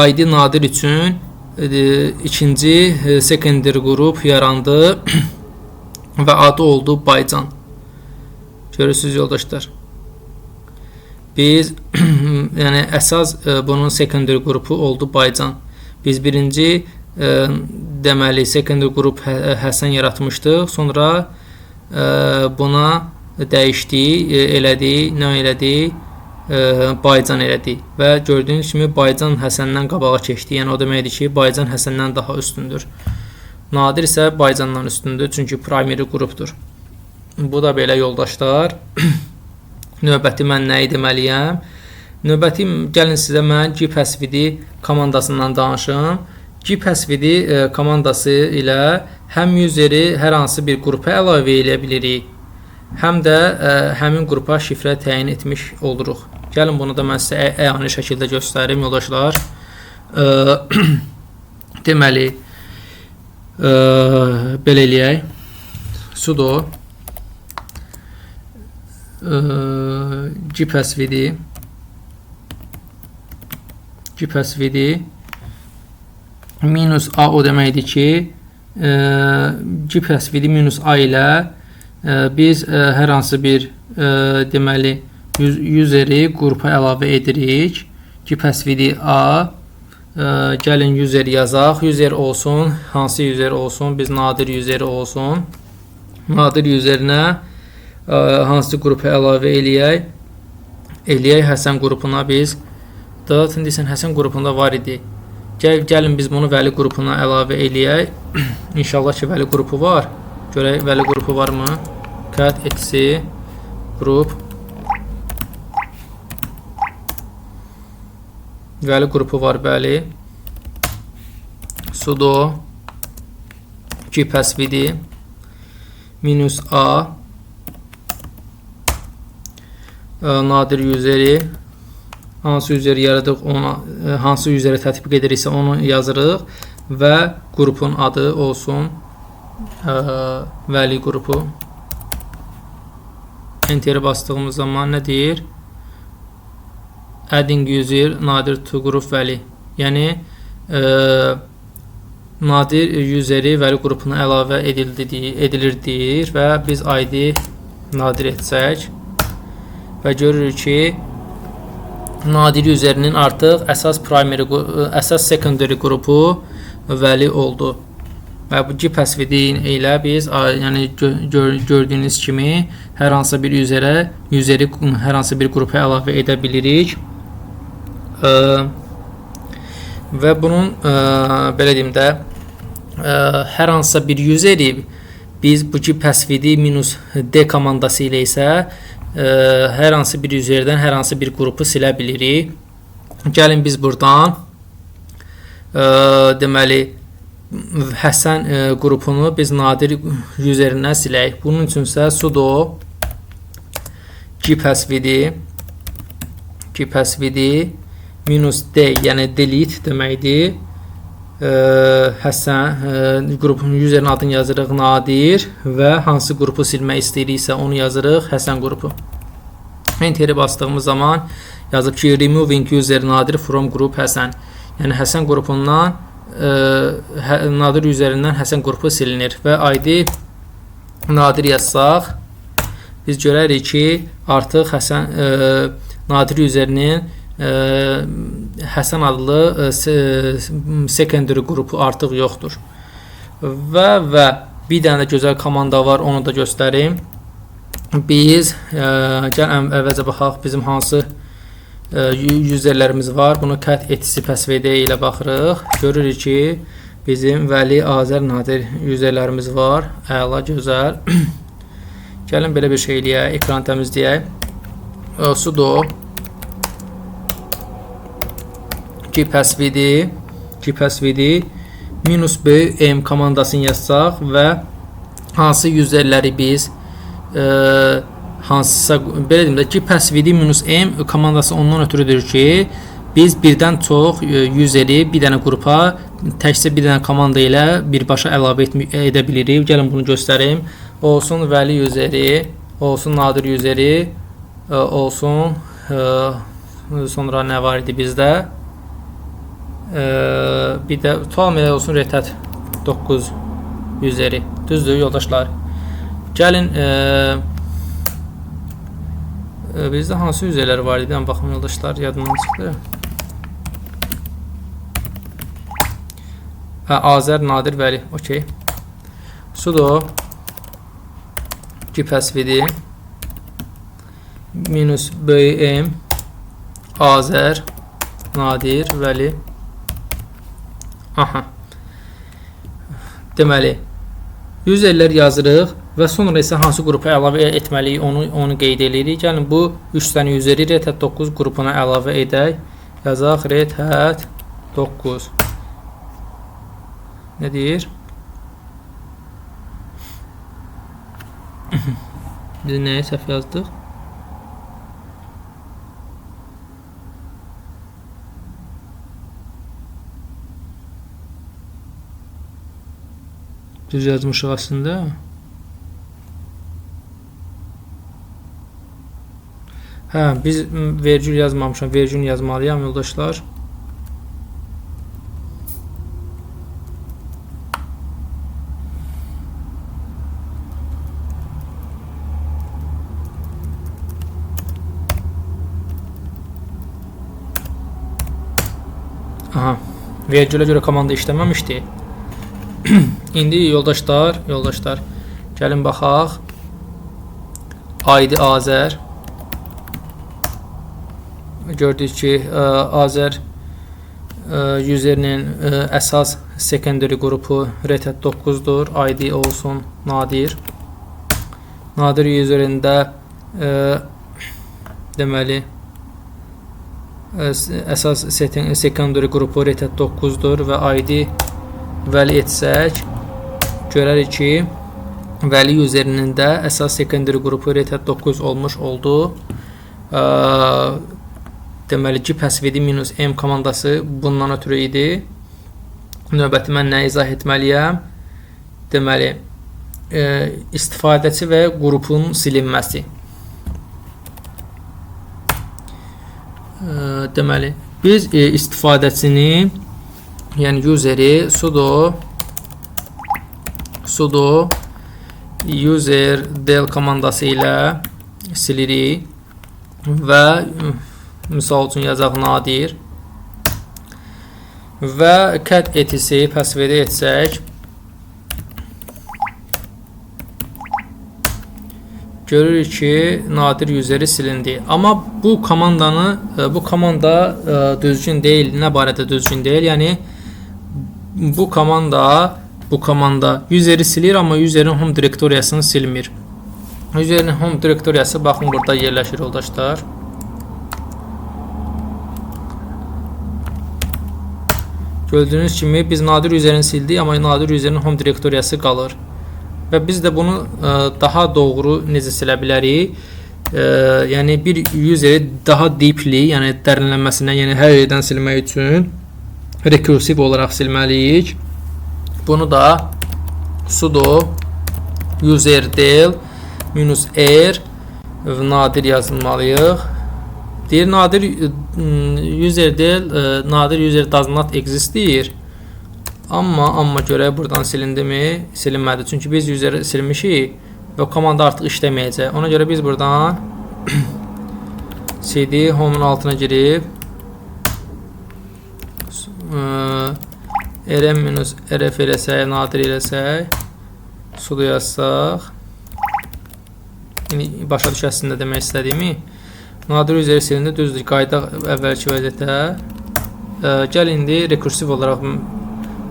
Speaker 1: ID nadir üçün ikinci secondary qrup yarandı və adı oldu Baycan. Görürsünüz yoldaşlar. Biz yəni əsas bunun secondary qrupu oldu Baycan. Biz birinci deməli secondary qrup Həsən yaratmışdıq. Sonra buna dəyişdik, elədik, nə elədik? Baycan elədik və gördüyünüz kimi Baycan Həsəndən qabağa keçdi. Yəni o deməkdir ki, Baycan Həsəndən daha üstündür. Nadir isə Baycandan üstündür, çünki primary qrupdur. Bu da belə yoldaşlar. Növbəti mən nəyi deməliyəm? Növbəti gəlin sizə mən gpassvd komandasından danışım. Gpassvd komandası ilə həm useri hər hansı bir qrupa əlavə edə bilirik, həm də həmin qrupa şifrə təyin etmiş oluruq. Gəlin bunu da mən sizə əyani şəkildə göstərim yoldaşlar. Deməli belə eləyək. Sudo gpassvd minus a o deməkdir ki gpassvd minus a ilə biz hər hansı bir deməli useri qrupa əlavə edirik. Gpassvd a gəlin user yazaq. User olsun, hansı user olsun? Biz nadir user olsun. Nadir userinə hansı qrupa əlavə eləyək? Həsən qrupuna biz indi sən Həsən qrupunda var idi. Gəlin biz bunu Vəli qrupuna əlavə eləyək. İnşallah ki Vəli qrupu var. Görək Vəli qrupu varmı? Cat eksi qrup. Vəli qrupu var, bəli. Sudo gpassvd minus a nadir useri hansı useri yaradıq, ona hansı useri tətbiq ediriksə onu yazırıq və qrupun adı olsun Vəli qrupu. Enteri bastığımız zaman nə deyir? Adding user nadir to group Vəli. Yəni nadir useri Vəli qrupuna əlavə edilir deyir və biz ID nadir etsək və görürük ki nadir üzerinin artıq əsas secondary qrupu Vəli oldu. Və bu gpassvd ilə biz yəni gördüyünüz kimi hər hansı bir useri hər hansı bir qrupa əlavə edə bilirik. Və bunun belə deyim də hər hansısa bir useri biz bu gpassvd minus d komandası ilə isə hər hansı bir üzerdən hər hansı bir qrupu silə bilirik. Gəlin biz buradan deməli Həsən qrupunu biz nadir üzerindən silək. Bunun üçün isə sudo gpassvd minus d, yəni delete deməkdir. Həsən qrupun userin adını yazırıq Nadir və hansı qrupu silmək istəyiriksə onu yazırıq Həsən qrupu. Enter'i bastığımız zaman yazıb ki removing user Nadir from group Həsən. Yəni Həsən qrupundan Nadir üzərindən Həsən qrupu silinir və ID Nadir yazsaq biz görərik ki artıq Həsən Nadir üzərinin Həsən adlı secondary qrupu artıq yoxdur. Və bir dənə də gözəl komanda var, onu da göstərim. Biz gəlin əvvəlcə baxaq bizim hansı userlərimiz var. Bunu cut etisi passwd ilə baxırıq. Görürük ki bizim Vəli, Azər, Nadir userlərimiz var. Əla, gözəl. Gəlin belə bir şey eləyək, ekran təmizləyək. Sudo gpasswd -m komandasını yazsaq və hansı userləri biz hansısa belə deyim də gpasswd -m komandası ondan ötürüdür ki biz birdən çox useri bir dənə qrupa təkcə bir dənə komanda ilə birbaşa əlavə edə bilirik. Gəlin bunu göstərim. Olsun Vəli useri, olsun Nadir useri, olsun sonra nə var idi bizdə? Bir də tamamilə olsun Retat 9 useri. Düzdür yoldaşlar. Gəlin bizdə hansı userlər var idi? Baxın yoldaşlar, yadımdan çıxdı. Azər, Nadir, Vəli. Okey. Sudo gpasswd -bm Azər, Nadir, Vəli. Aha. Deməli, userlər yazırıq və sonra isə hansı qrupa əlavə etməliyik onu qeyd edirik. Gəlin bu 3 dənə useri Red Hat 9 qrupuna əlavə edək. Yazaq Red Hat 9. Nə deyir? Biz nəyə səhv yazdıq? Düz yazmışıq aslında. Biz vergül yazmamışam. Vergül yazmalıyam yoldaşlar. Aha. Vergülə görə komanda işləməmişdi. İndi yoldaşlar, gəlin baxaq. ID Azər. Gördük ki, Azər userinin əsas secondary qrupu Red Hat 9-dur. ID olsun Nadir. Nadir üzerində deməli əsas secondary qrupu Red Hat 9-dur və ID Vəli etsək görərik ki Vəli üzerinin də əsas secondary qrupu Red Hat 9 olmuş oldu. Deməli gpasswd -m komandası bundan ötürü idi. Növbəti mən nə izah etməliyəm? Deməli istifadəçi və qrupun silinməsi. Deməli biz istifadəçini, yəni useri sudo user del komandası ilə silirik və misal üçün yazaq Nadir və cut etisi passwd etsək görürük ki Nadir useri silindi. Amma bu komanda düzgün deyil. Nə barədə düzgün deyil? Yəni bu komanda useri silir, amma userin home direktoriyasını silmir. Userin home direktoriyası baxın burada yerləşir yoldaşlar. Gördüyünüz kimi biz Nadir userini sildik, amma Nadir userinin home direktoriyası qalır. Və biz də bunu daha doğru necə silə bilərik? Yəni bir useri daha deeply, yəni dərinlənməsinə, yəni hər yerdən silmək üçün rekursiv olaraq silməliyik. Bunu da sudo userdel -r nadir yazılmalıyıq. Deyir nadir userdel nadir user does not exist deyir. Amma görək buradan silindimi? Silinmədi. Çünki biz useri silmişik və komanda artıq işləməyəcək. Ona görə biz buradan cd home'un altına girib rm-rf eləsək, nadir eləsək, sudo yazsaq, başa düşəsində demək istədiyimi, nadir üzeri silindi, düzdür, qayıdaq əvvəlki vəziyyətə. Gəl indi rekursiv olaraq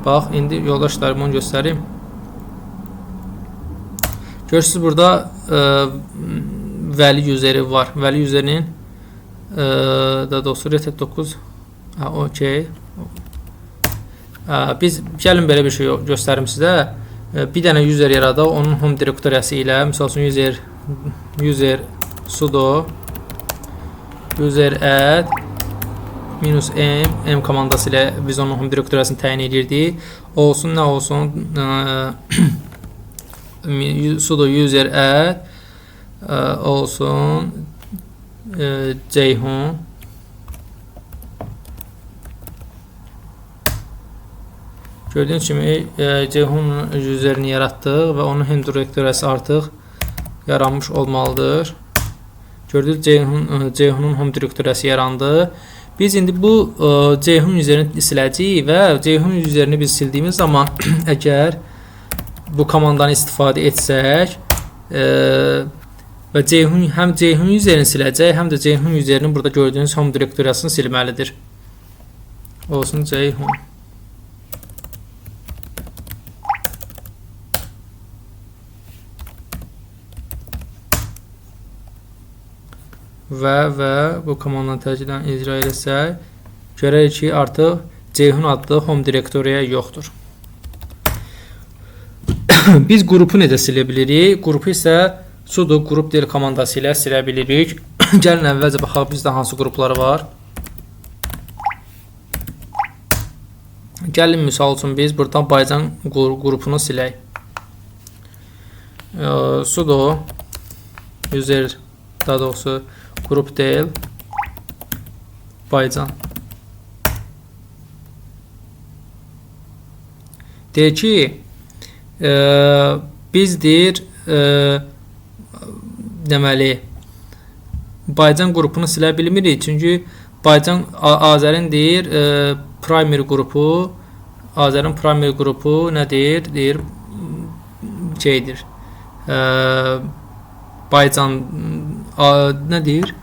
Speaker 1: bax, indi yoldaşlarım onu göstərim. Görürsünüz burada vəli üzeri var. Vəli üzerinin daha doğrusu reset 9 okey. Biz gəlin belə bir şey göstərim sizə. Bir dənə user yaradaq, onun home direktoriyası ilə, misal üçün user sudo user add -m komandası ilə biz onun home direktoriyasını təyin edirdik. Olsun, nə olsun, sudo user add olsun Ceyhun gördüğünüz kimi Ceyhun userini yaratdıq və onun home direktoriyası artıq yaranmış olmalıdır. Gördünüz, Ceyhunun home direktoriyası yarandı. Biz indi bu Ceyhun userini siləcəyik və Ceyhun userini biz sildiyimiz zaman əgər bu komandanı istifadə etsək və həm Ceyhun userini siləcək, həm də Ceyhun userinin burada gördüyünüz home direktoriyasını silməlidir. Olsun Ceyhun. Və bu komandanı təcrüdən icra eləsək, görək ki, artıq Ceyhun adlı home direktoriya yoxdur. Biz qrupu necə silə bilirik? Qrupu isə sudo group del komandası ilə silə bilirik. Gəlin əvvəlcə baxaq bizdə hansı qruplar var. Gəlin misal üçün biz buradan Baycan qrupunu silək. Sudo user daha doğrusu grup del Baycan. Deyir ki biz deyir deməli Baycan qrupunu silə bilmirik. Çünki Baycan Azərin deyir primary qrupu, Azərin primary qrupu nədir? Deyir şeydir. Baycan nədir?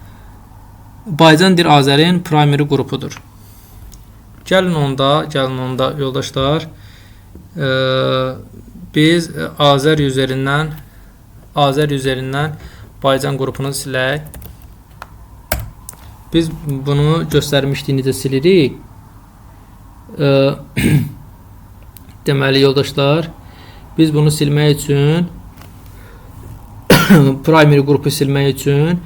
Speaker 1: Baycan deyir Azərin primary qrupudur. Gəlin onda yoldaşlar biz Azər üzerindən Baycan qrupunu silək. Biz bunu göstərmişdik, necə silirik. Deməli yoldaşlar, biz bunu silmək üçün primary qrupu silmək üçün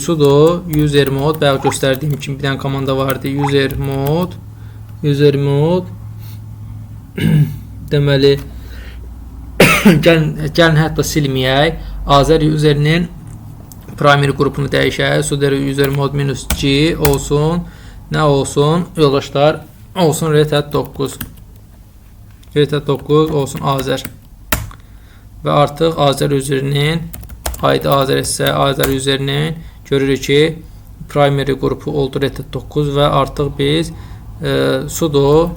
Speaker 1: sudo user mode və göstərdiyim kimi bir dənə komanda vardı. User mode deməli gəlin hətta silməyək. Azər üzerinin primary qrupunu dəyişək. Sudo user mode -g olsun. Nə olsun yoldaşlar? Olsun reset 9. Reset 9 olsun Azər. Və artıq Azər üzerinin ID Azər isə Azər üzerinin görürük ki primary qrupu oldu reset 9 və artıq biz sudo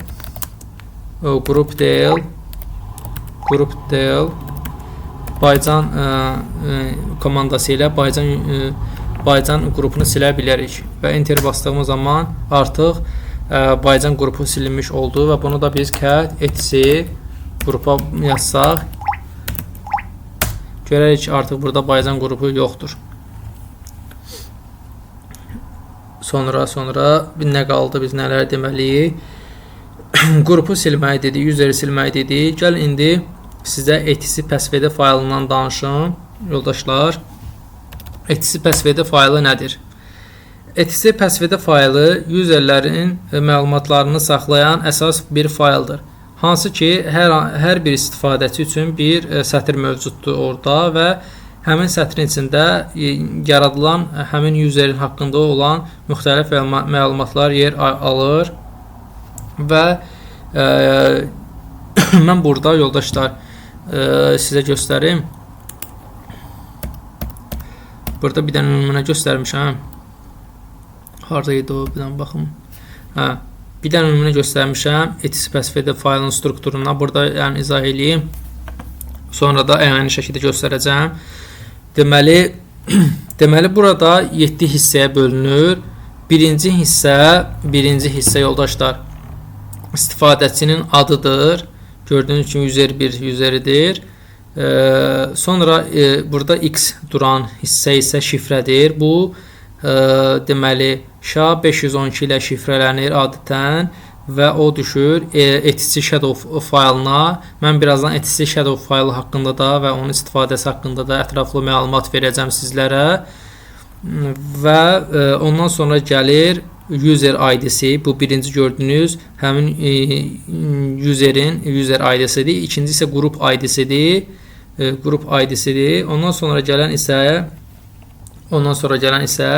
Speaker 1: group del Baycan komandası ilə Baycan qrupunu silə bilərik və enter bastığımız zaman artıq Baycan qrupu silinmiş oldu və bunu da biz cat etc qrupa yazsaq görərik ki artıq burada Baycan qrupu yoxdur. Sonra nə qaldı, biz nələr deməliyik? Qrupu silməyi dedik, useri silməyi dedik. Gəl indi sizə etc passwd faylından danışım yoldaşlar. etc passwd faylı nədir? etc passwd faylı userlərin məlumatlarını saxlayan əsas bir fayldır. Hansı ki, hər bir istifadəçi üçün bir sətr mövcuddur orada və həmin sətrin içində yaradılan həmin userin haqqında olan müxtəlif məlumatlar yer alır və mən burada yoldaşlar sizə göstərim. Burada bir dənə nümunə göstərmişəm. Harada idi o? Bir dənə baxım. Bir dənə nümunə göstərmişəm. etc passwd faylın strukturuna burada yəni izah edeyim. Sonra da əyani şəkildə göstərəcəm. Deməli burada 7 hissəyə bölünür. Birinci hissə yoldaşlar istifadəçinin adıdır. Gördüyünüz kimi user 1 useridir. Sonra burada x duran hissə isə şifrədir. Bu deməli SHA-512 ilə şifrələnir adətən və o düşür etc shadow faylına. Mən birazdan etc shadow faylı haqqında da və onun istifadəsi haqqında da ətraflı məlumat verəcəm sizlərə. Və ondan sonra gəlir user ID-si. Bu birinci gördüyünüz həmin userin user ID-sidir. İkinci isə qrup ID-sidir. Qrup ID-sidir. Ondan sonra gələn isə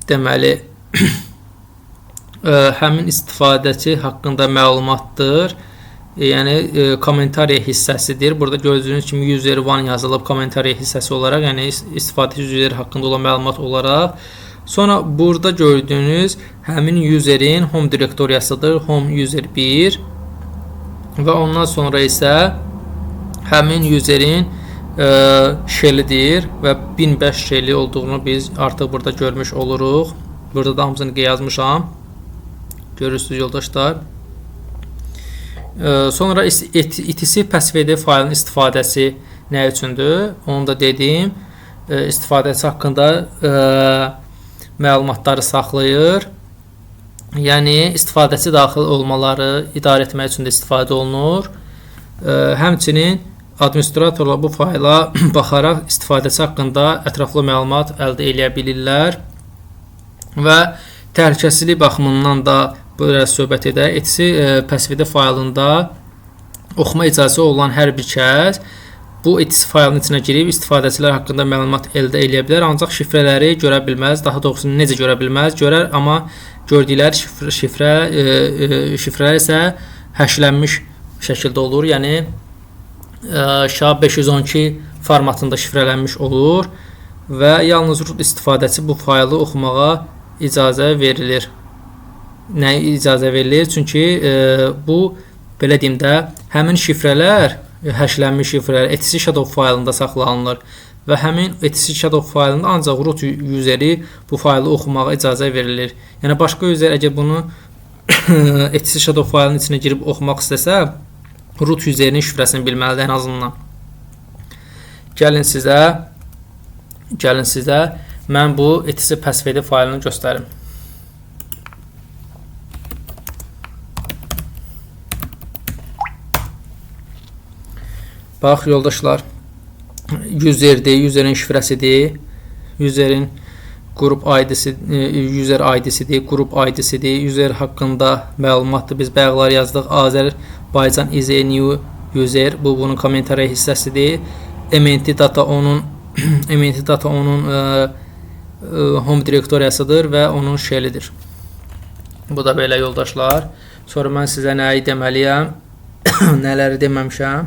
Speaker 1: deməli həmin istifadəçi haqqında məlumatdır. Yəni kommentariya hissəsidir. Burada gördüyünüz kimi user 1 yazılıb kommentariya hissəsi olaraq, yəni istifadəçi user haqqında olan məlumat olaraq. Sonra burada gördüyünüz həmin userin home direktoriyasıdır. Home user 1 və ondan sonra isə həmin userin shell-idir və 1005 shell-i olduğunu biz artıq burada görmüş oluruq. Burada da hamısını yazmışam. Görürsünüz yoldaşlar. Sonra etc passwd faylın istifadəsi nə üçündür? Onu da dedim. İstifadəsi haqqında məlumatları saxlayır. Yəni istifadəçi daxil olmaları idarə etmək üçün də istifadə olunur. Həmçinin administratorlar bu fayla baxaraq istifadəçi haqqında ətraflı məlumat əldə edə bilirlər və təhlükəsizlik baxımından da belə söhbət edək. etc passwd faylında oxuma icazəsi olan hər bir kəs bu etc faylın içinə girib istifadəçilər haqqında məlumat əldə edə bilər, ancaq şifrələri görə bilməz. Daha doğrusu necə görə bilməz? Görər, amma gördükləri şifrələr isə həşlənmiş şəkildə olur. Yəni SHA-512 formatında şifrələnmiş olur və yalnız root istifadəçi bu faylı oxumağa icazə verilir. Nəyə icazə verilir? Çünki bu belə deyim də həmin şifrələr, həşlənmiş şifrələr etc shadow faylında saxlanılır və həmin etc shadow faylında ancaq root useri bu faylı oxumağa icazə verilir. Yəni başqa user əgər bunu etc shadow faylının içinə girib oxumaq istəsə, root userinin şifrəsini bilməlidir ən azından. Gəlin sizə mən bu etc passwd faylını göstərim. Bax yoldaşlar, userdir, userin şifrəsidir, userin qrup user ID-sidir, qrup ID-sidir, user haqqında məlumatdır. Biz bayaqlar yazdıq. Azərbaycan is a new user. Bu bunun kommentariya hissəsidir. Ementi data onun home direktoriyasıdır və onun shell-idir. Bu da belə yoldaşlar. Sonra mən sizə nəyi deməliyəm, nələri deməmişəm.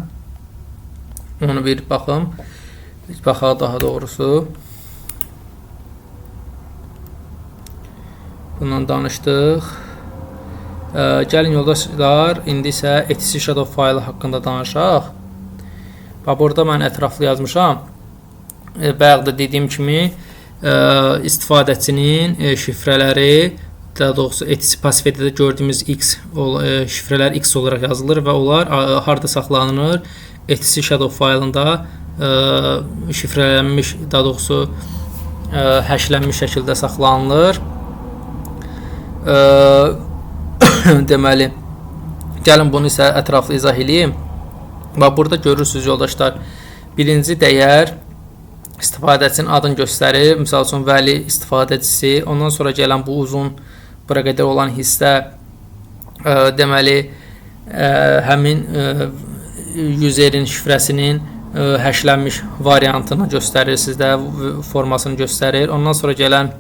Speaker 1: Onu bir baxım. Baxaq daha doğrusu. Bundan danışdıq. Gəlin yoldaşlar, indi isə etc shadow faylı haqqında danışaq. Burada mən ətraflı yazmışam. Bayaq da dediyim kimi istifadəçinin şifrələri, daha doğrusu etc passwd-də gördüyümüz x şifrələr x olaraq yazılır və onlar harda saxlanılır? etc shadow faylında şifrələnmiş, daha doğrusu həşlənmiş şəkildə saxlanılır. Deməli, gəlin bunu isə ətraflı izah edeyim. Bax, burada görürsünüz yoldaşlar, birinci dəyər istifadəçinin adını göstərir. Məsəl üçün vəli istifadəçisi. Ondan sonra gələn bu uzun bura qədər olan hissə deməli həmin userin şifrəsinin həşlənmiş variantını göstərir sizdə, formasını göstərir. Ondan sonra gələn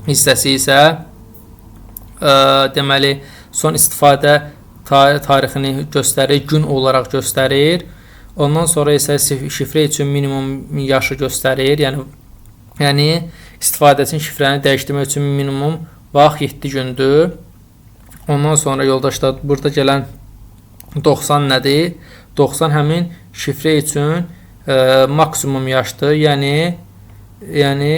Speaker 1: hissəsi isə deməli son istifadə tarixini göstərir, gün olaraq göstərir. Ondan sonra isə şifrə üçün minimum yaşı göstərir. Yəni istifadəçinin şifrəni dəyişdirmək üçün minimum vaxt 7 gündür. Ondan sonra yoldaşlar burada gələn 90 nədir? 90 həmin şifrə üçün maksimum yaşdır. Yəni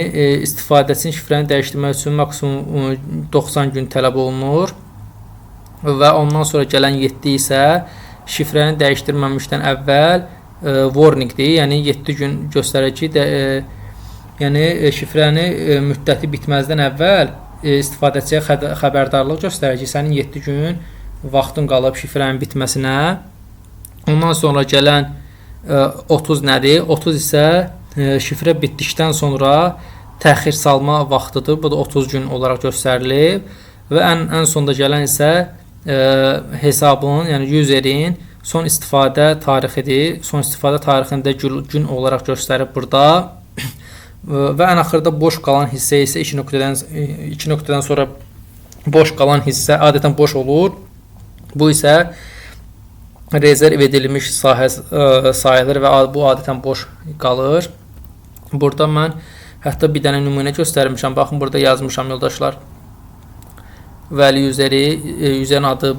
Speaker 1: istifadəçinin şifrəni dəyişdirmək üçün maksimum 90 gün tələb olunur. Və ondan sonra gələn 7 isə şifrəni dəyişdirməmişdən əvvəl warningdir. Yəni 7 gün göstərir ki, yəni şifrəni müddəti bitməzdən əvvəl istifadəçiyə xəbərdarlıq göstərir ki, sənin 7 gün vaxtın qalıb şifrənin bitməsinə. Ondan sonra gələn 30 nədir? 30 isə şifrə bitdikdən sonra təxir salma vaxtıdır. Bu da 30 gün olaraq göstərilir. Və ən sonda gələn isə hesabın, yəni userin son istifadə tarixidir. Son istifadə tarixini də gün olaraq göstərib burada. Və ən axırda boş qalan hissə isə 2 nöqtədən sonra boş qalan hissə adətən boş olur. Bu isə rezerv edilmiş sahə sayılır və bu adətən boş qalır. Burada mən hətta bir dənə nümunə göstərmişəm. Baxın, burada yazmışam yoldaşlar. Vəli userin adı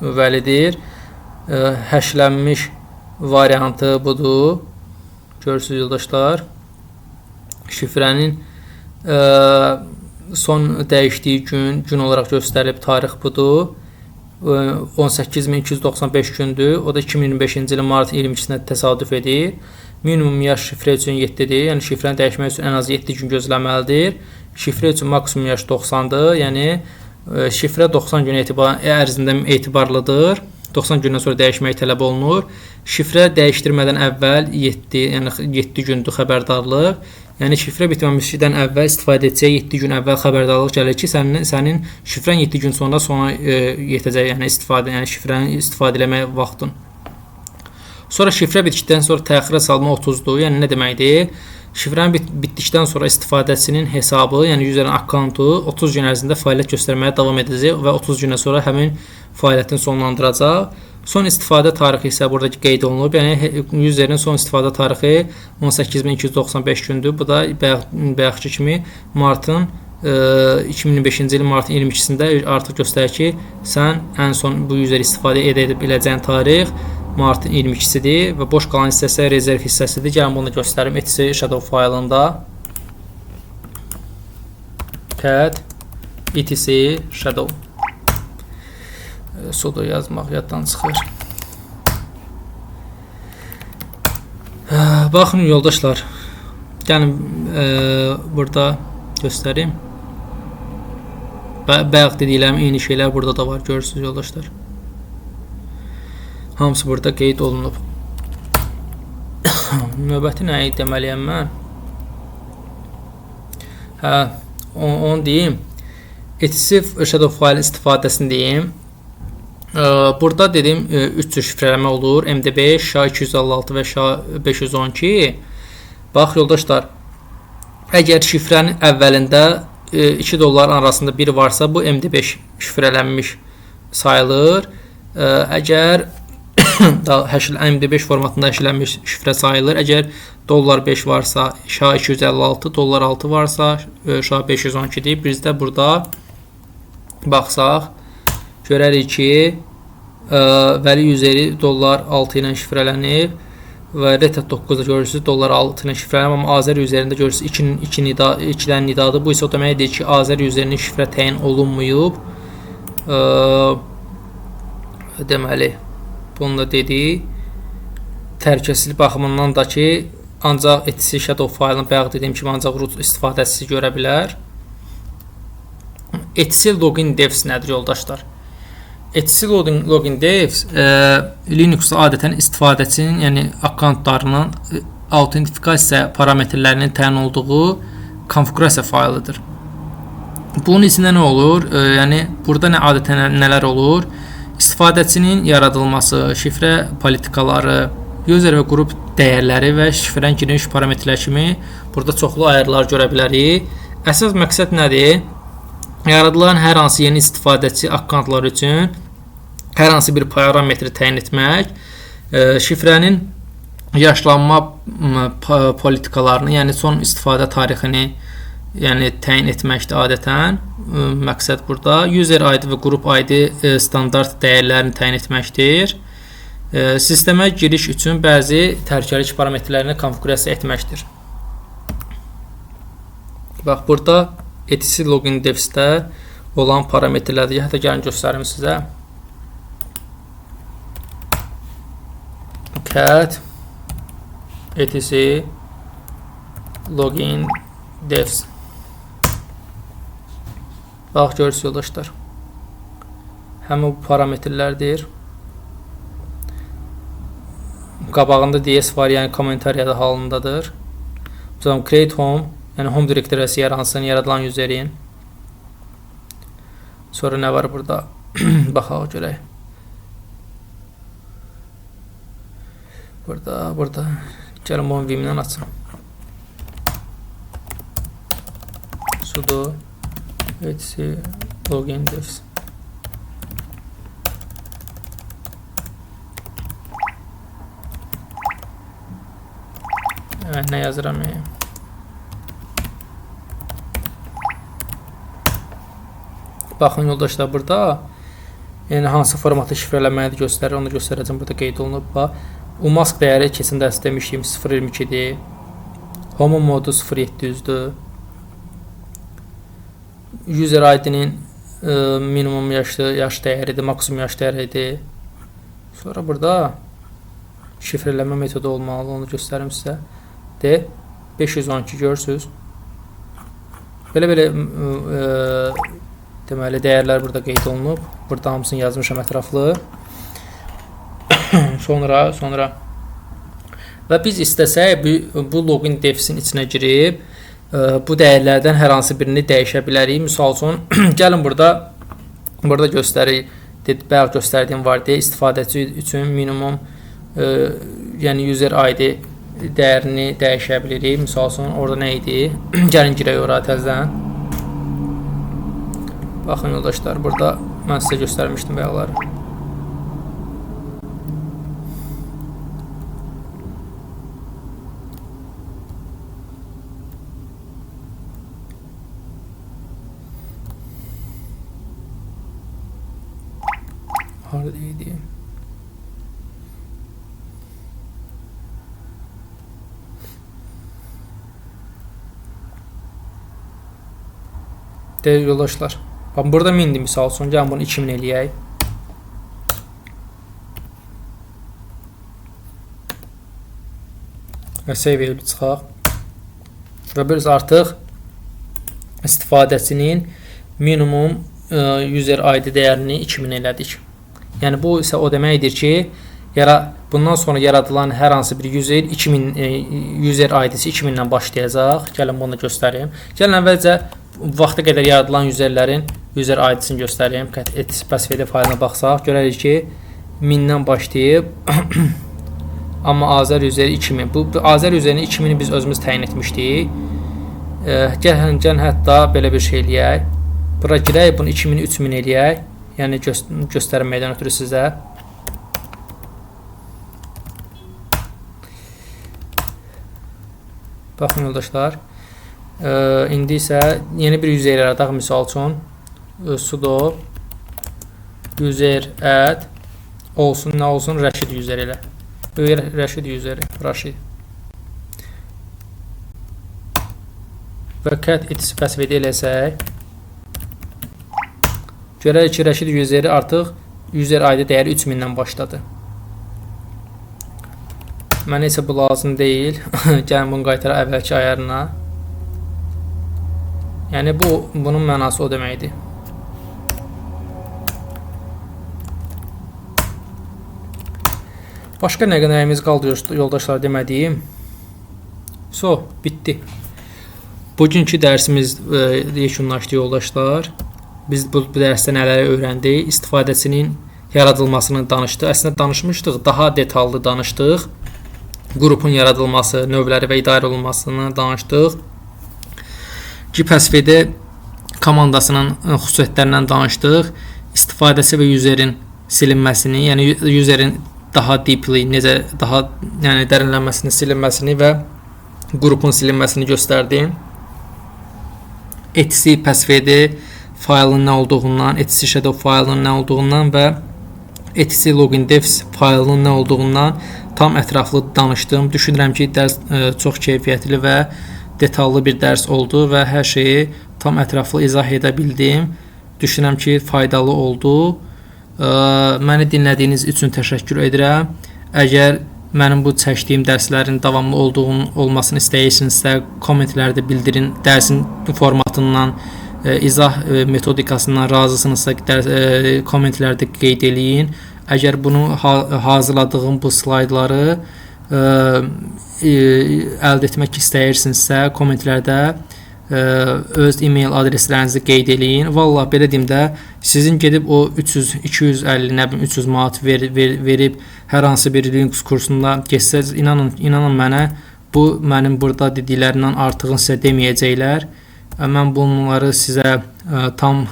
Speaker 1: vəlidir. Həşlənmiş variantı budur. Görürsünüz yoldaşlar. Şifrənin son dəyişdiyi gün olaraq göstərilib, tarix budur. 18.295 gündür. O da 2025-ci ilin mart 22-sinə təsadüf edir. Minimum yaş şifrə üçün 7-dir. Yəni şifrəni dəyişmək üçün ən az 7 gün gözləməlidir. Şifrə üçün maksimum yaş 90-dır. Yəni şifrə 90 gün ərzində etibarlıdır. 90 gündən sonra dəyişmək tələb olunur. Şifrə dəyişdirmədən əvvəl 7 gündür xəbərdarlıq. Yəni şifrə bitməmişdən əvvəl istifadəçiyə 7 gün əvvəl xəbərdarlıq gəlir ki, sənin şifrən 7 gün sonra yetəcək, yəni şifrəni istifadə etmək vaxtın. Sonra şifrə bitdikdən sonra təxirə salma 30-dur. Yəni nə deməkdir? Şifrəni bitdikdən sonra istifadəçinin hesabı, yəni userin akkauntu 30 gün ərzində fəaliyyət göstərməyə davam edəcək və 30 gündən sonra həmin fəaliyyətini sonlandıracaq. Son istifadə tarixi isə burada qeyd olunub. Yəni userin son istifadə tarixi 18.295 gündür. Bu da bayaqki kimi martın 2025-ci ilin martın 22-sində artıq göstərir ki, sən ən son bu useri istifadə edə biləcəyin tarix martın 22-sidir və boş qalan hissəsi rezerv hissəsidir. Gəlin bunu göstərim etc shadow faylında. Cat etc shadow sudo yazmaq yaddan çıxır. Baxın yoldaşlar, gəlin burada göstərim. Bayaq dediklərim eyni şeylər burada da var, görürsünüz yoldaşlar. Hamısı burada qeyd olunub. Növbəti nəyi deməliyəm mən? Onu deyim. Etc shadow fayl istifadəsini deyim. Burada dedim 3 cür şifrələmə olur. MD5, SHA-256 və SHA-512. Bax yoldaşlar, əgər şifrənin əvvəlində $2 arasında biri varsa, bu MD5 şifrələnmiş sayılır. Əgər MD5 formatında həşlənmiş şifrə sayılır. Əgər $5 varsa, SHA-256, $6 varsa, SHA-512-dir. Biz də burada baxsaq, görərik ki, vəli useri $6 ilə şifrələnib və Retat 9-da görürsünüz $6 ilə şifrələnib, amma Azər üzərində görürsünüz 2-dən nidadır. Bu isə o deməkdir ki, Azər üzərinin şifrə təyin olunmayıb. Deməli, bunu da dedik. Təhlükəsizlik baxımından da ki, ancaq etc shadow faylını bayaq dediyim kimi ancaq root istifadəçisi görə bilər. etc login devs nədir yoldaşlar? etc login devs Linux-da adətən istifadəçinin, yəni akkauntlarının autentifikasiya parametrlərinin təyin olduğu konfigurasiya faylıdır. Bunun içində nə olur? Yəni burada adətən nələr olur? İstifadəçinin yaradılması, şifrə politikaları, user və qrup dəyərləri və şifrənin giriş parametrləri kimi burada çoxlu ayarlar görə bilərik. Əsas məqsəd nədir? Yaradılan hər hansı yeni istifadəçi akkauntlar üçün hər hansı bir parametri təyin etmək, şifrənin yaşlanma politikalarını, yəni son istifadə tarixini təyin etməkdir adətən. Məqsəd burada user ID və qrup ID standart dəyərlərini təyin etməkdir. Sistemə giriş üçün bəzi təhlükəlik parametrlərini konfigurasiya etməkdir. Bax, burada etc login devsdə olan parametrlərdir. Hətta gəlin göstərim sizə. Cat etc login devs. Bax, görürsünüz yoldaşlar. Həmin bu parametrlərdir. Qabağında DS var, yəni kommentariyada halındadır. Məsələn, create home, yəni home direktoriyası yaransın, yaradılan userin. Sonra nə var burada? Baxaq görək. Burada. Gəlin bunu Vim'dən açın. Sudo etc login devs. Nə yazıram? Baxın yoldaşlar, burada yəni hansı formatı şifrələməyi göstərir, onu göstərəcəm. Burada qeyd olunub. Umask dəyəri keçən dərs demişdim 0.22-dir. Home modu 0.700-dür. User ID-nin minimum yaş dəyəridir, maksimum yaş dəyəridir. Sonra burada şifrələmə metodu olmalı, onu göstərim sizə. 512 görürsünüz. Belə deməli dəyərlər burada qeyd olunub. Burada hamısını yazmışam ətraflı. Sonra və biz istəsək bu login devsin içinə girib bu dəyərlərdən hər hansı birini dəyişə bilərik. Misal üçün gəlin burada göstərir. Bayaq göstərdiyim var deyə istifadəçi üçün minimum yəni user ID dəyərini dəyişə bilirik. Misal üçün orada nə idi? Gəlin girək ora təzədən. Baxın yoldaşlar, burada mən sizə göstərmişdim bayaqları. Harada idi? Deyil yoldaşlar. Baxın, burada 1000'dir misal üçün. Gəlin bunu 2000 eləyək. Və save edib çıxaq. Və biz artıq istifadəçinin minimum user ID dəyərini 2000 elədik. Yəni bu isə o deməkdir ki, bundan sonra yaradılan hər hansı bir user user ID-si 2000-dən başlayacaq. Gəlin bunu göstərim. Gəlin əvvəlcə vaxta qədər yaradılan userlərin user ID-sini göstərim. Specify faylına baxsaq, görərik ki 1000-dən başlayıb amma Azər üzeri 2000. Bu Azər üzərini 2000-i biz özümüz təyin etmişdik. Gəlin hətta belə bir şey eləyək. Bura girək, bunu 2000-i 3000 eləyək. Yəni göstərməkdən ötürü sizə. Baxın yoldaşlar. İndi isə yeni bir user yaradaq. Misal üçün sudo user add olsun, nə olsun? Rəşid user elə. Rəşid useri. Rəşid. Və cat it specify eləsək, görək ki, Rəşid useri artıq user ID dəyəri 3000-dən başladı. Mənə isə bu lazım deyil. Gəlin bunu qaytaraq əvvəlki ayarına. Yəni bunun mənası o deməkdir. Başqa nə qədərimiz qaldı yoldaşlar demədiyim. Bitdi. Bugünkü dərsimiz yekunlaşdı yoldaşlar. Biz bu dərsdə nələri öyrəndik? İstifadəçinin yaradılmasını danışdıq. Əslində danışmışdıq, daha detallı danışdıq. Qrupun yaradılması, növləri və idarə olunmasını danışdıq. GPSVD komandasının xüsusiyyətlərindən danışdıq. İstifadəçi və userin silinməsini, yəni userin daha deeply, necə daha dərinlənməsini, silinməsini və qrupun silinməsini göstərdim. etc passvd faylının nə olduğundan, etc shadow faylının nə olduğundan və etc login defs faylının nə olduğundan tam ətraflı danışdım. Düşünürəm ki, dərs çox keyfiyyətli və detallı bir dərs oldu və hər şeyi tam ətraflı izah edə bildim. Düşünürəm ki, faydalı oldu. Məni dinlədiyiniz üçün təşəkkür edirəm. Əgər mənim bu çəkdiyim dərslərin davamlı olmasını istəyirsinizsə, kommentlərdə bildirin. Dərsin formatından, izah metodikasından razısınızsa, kommentlərdə qeyd eləyin. Əgər bunu hazırladığım bu slaydları əldə etmək istəyirsinizsə, kommentlərdə öz e-mail adreslərinizi qeyd eləyin. Vallahi belə deyim də, sizin gedib o 300, 250, nə bilim 300 manat verib hər hansı bir Linux kursunda keçsəz, inanın mənə, bu mənim burada dediklərimdən artığını sizə deməyəcəklər. Mən bunları sizə tam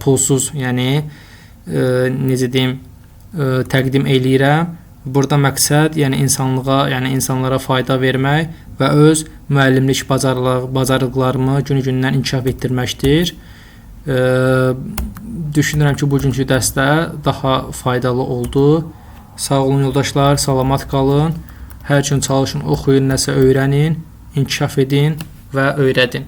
Speaker 1: pulsuz, yəni necə deyim, təqdim eləyirəm. Burada məqsəd, yəni insanlığa, yəni insanlara fayda vermək və öz müəllimlik bacarıqlarımı günü-gündən inkişaf etdirməkdir. Düşünürəm ki, bugünkü dərsdə daha faydalı oldu. Sağ olun yoldaşlar, salamat qalın. Hər gün çalışın, oxuyun, nəsə öyrənin, inkişaf edin və öyrədin.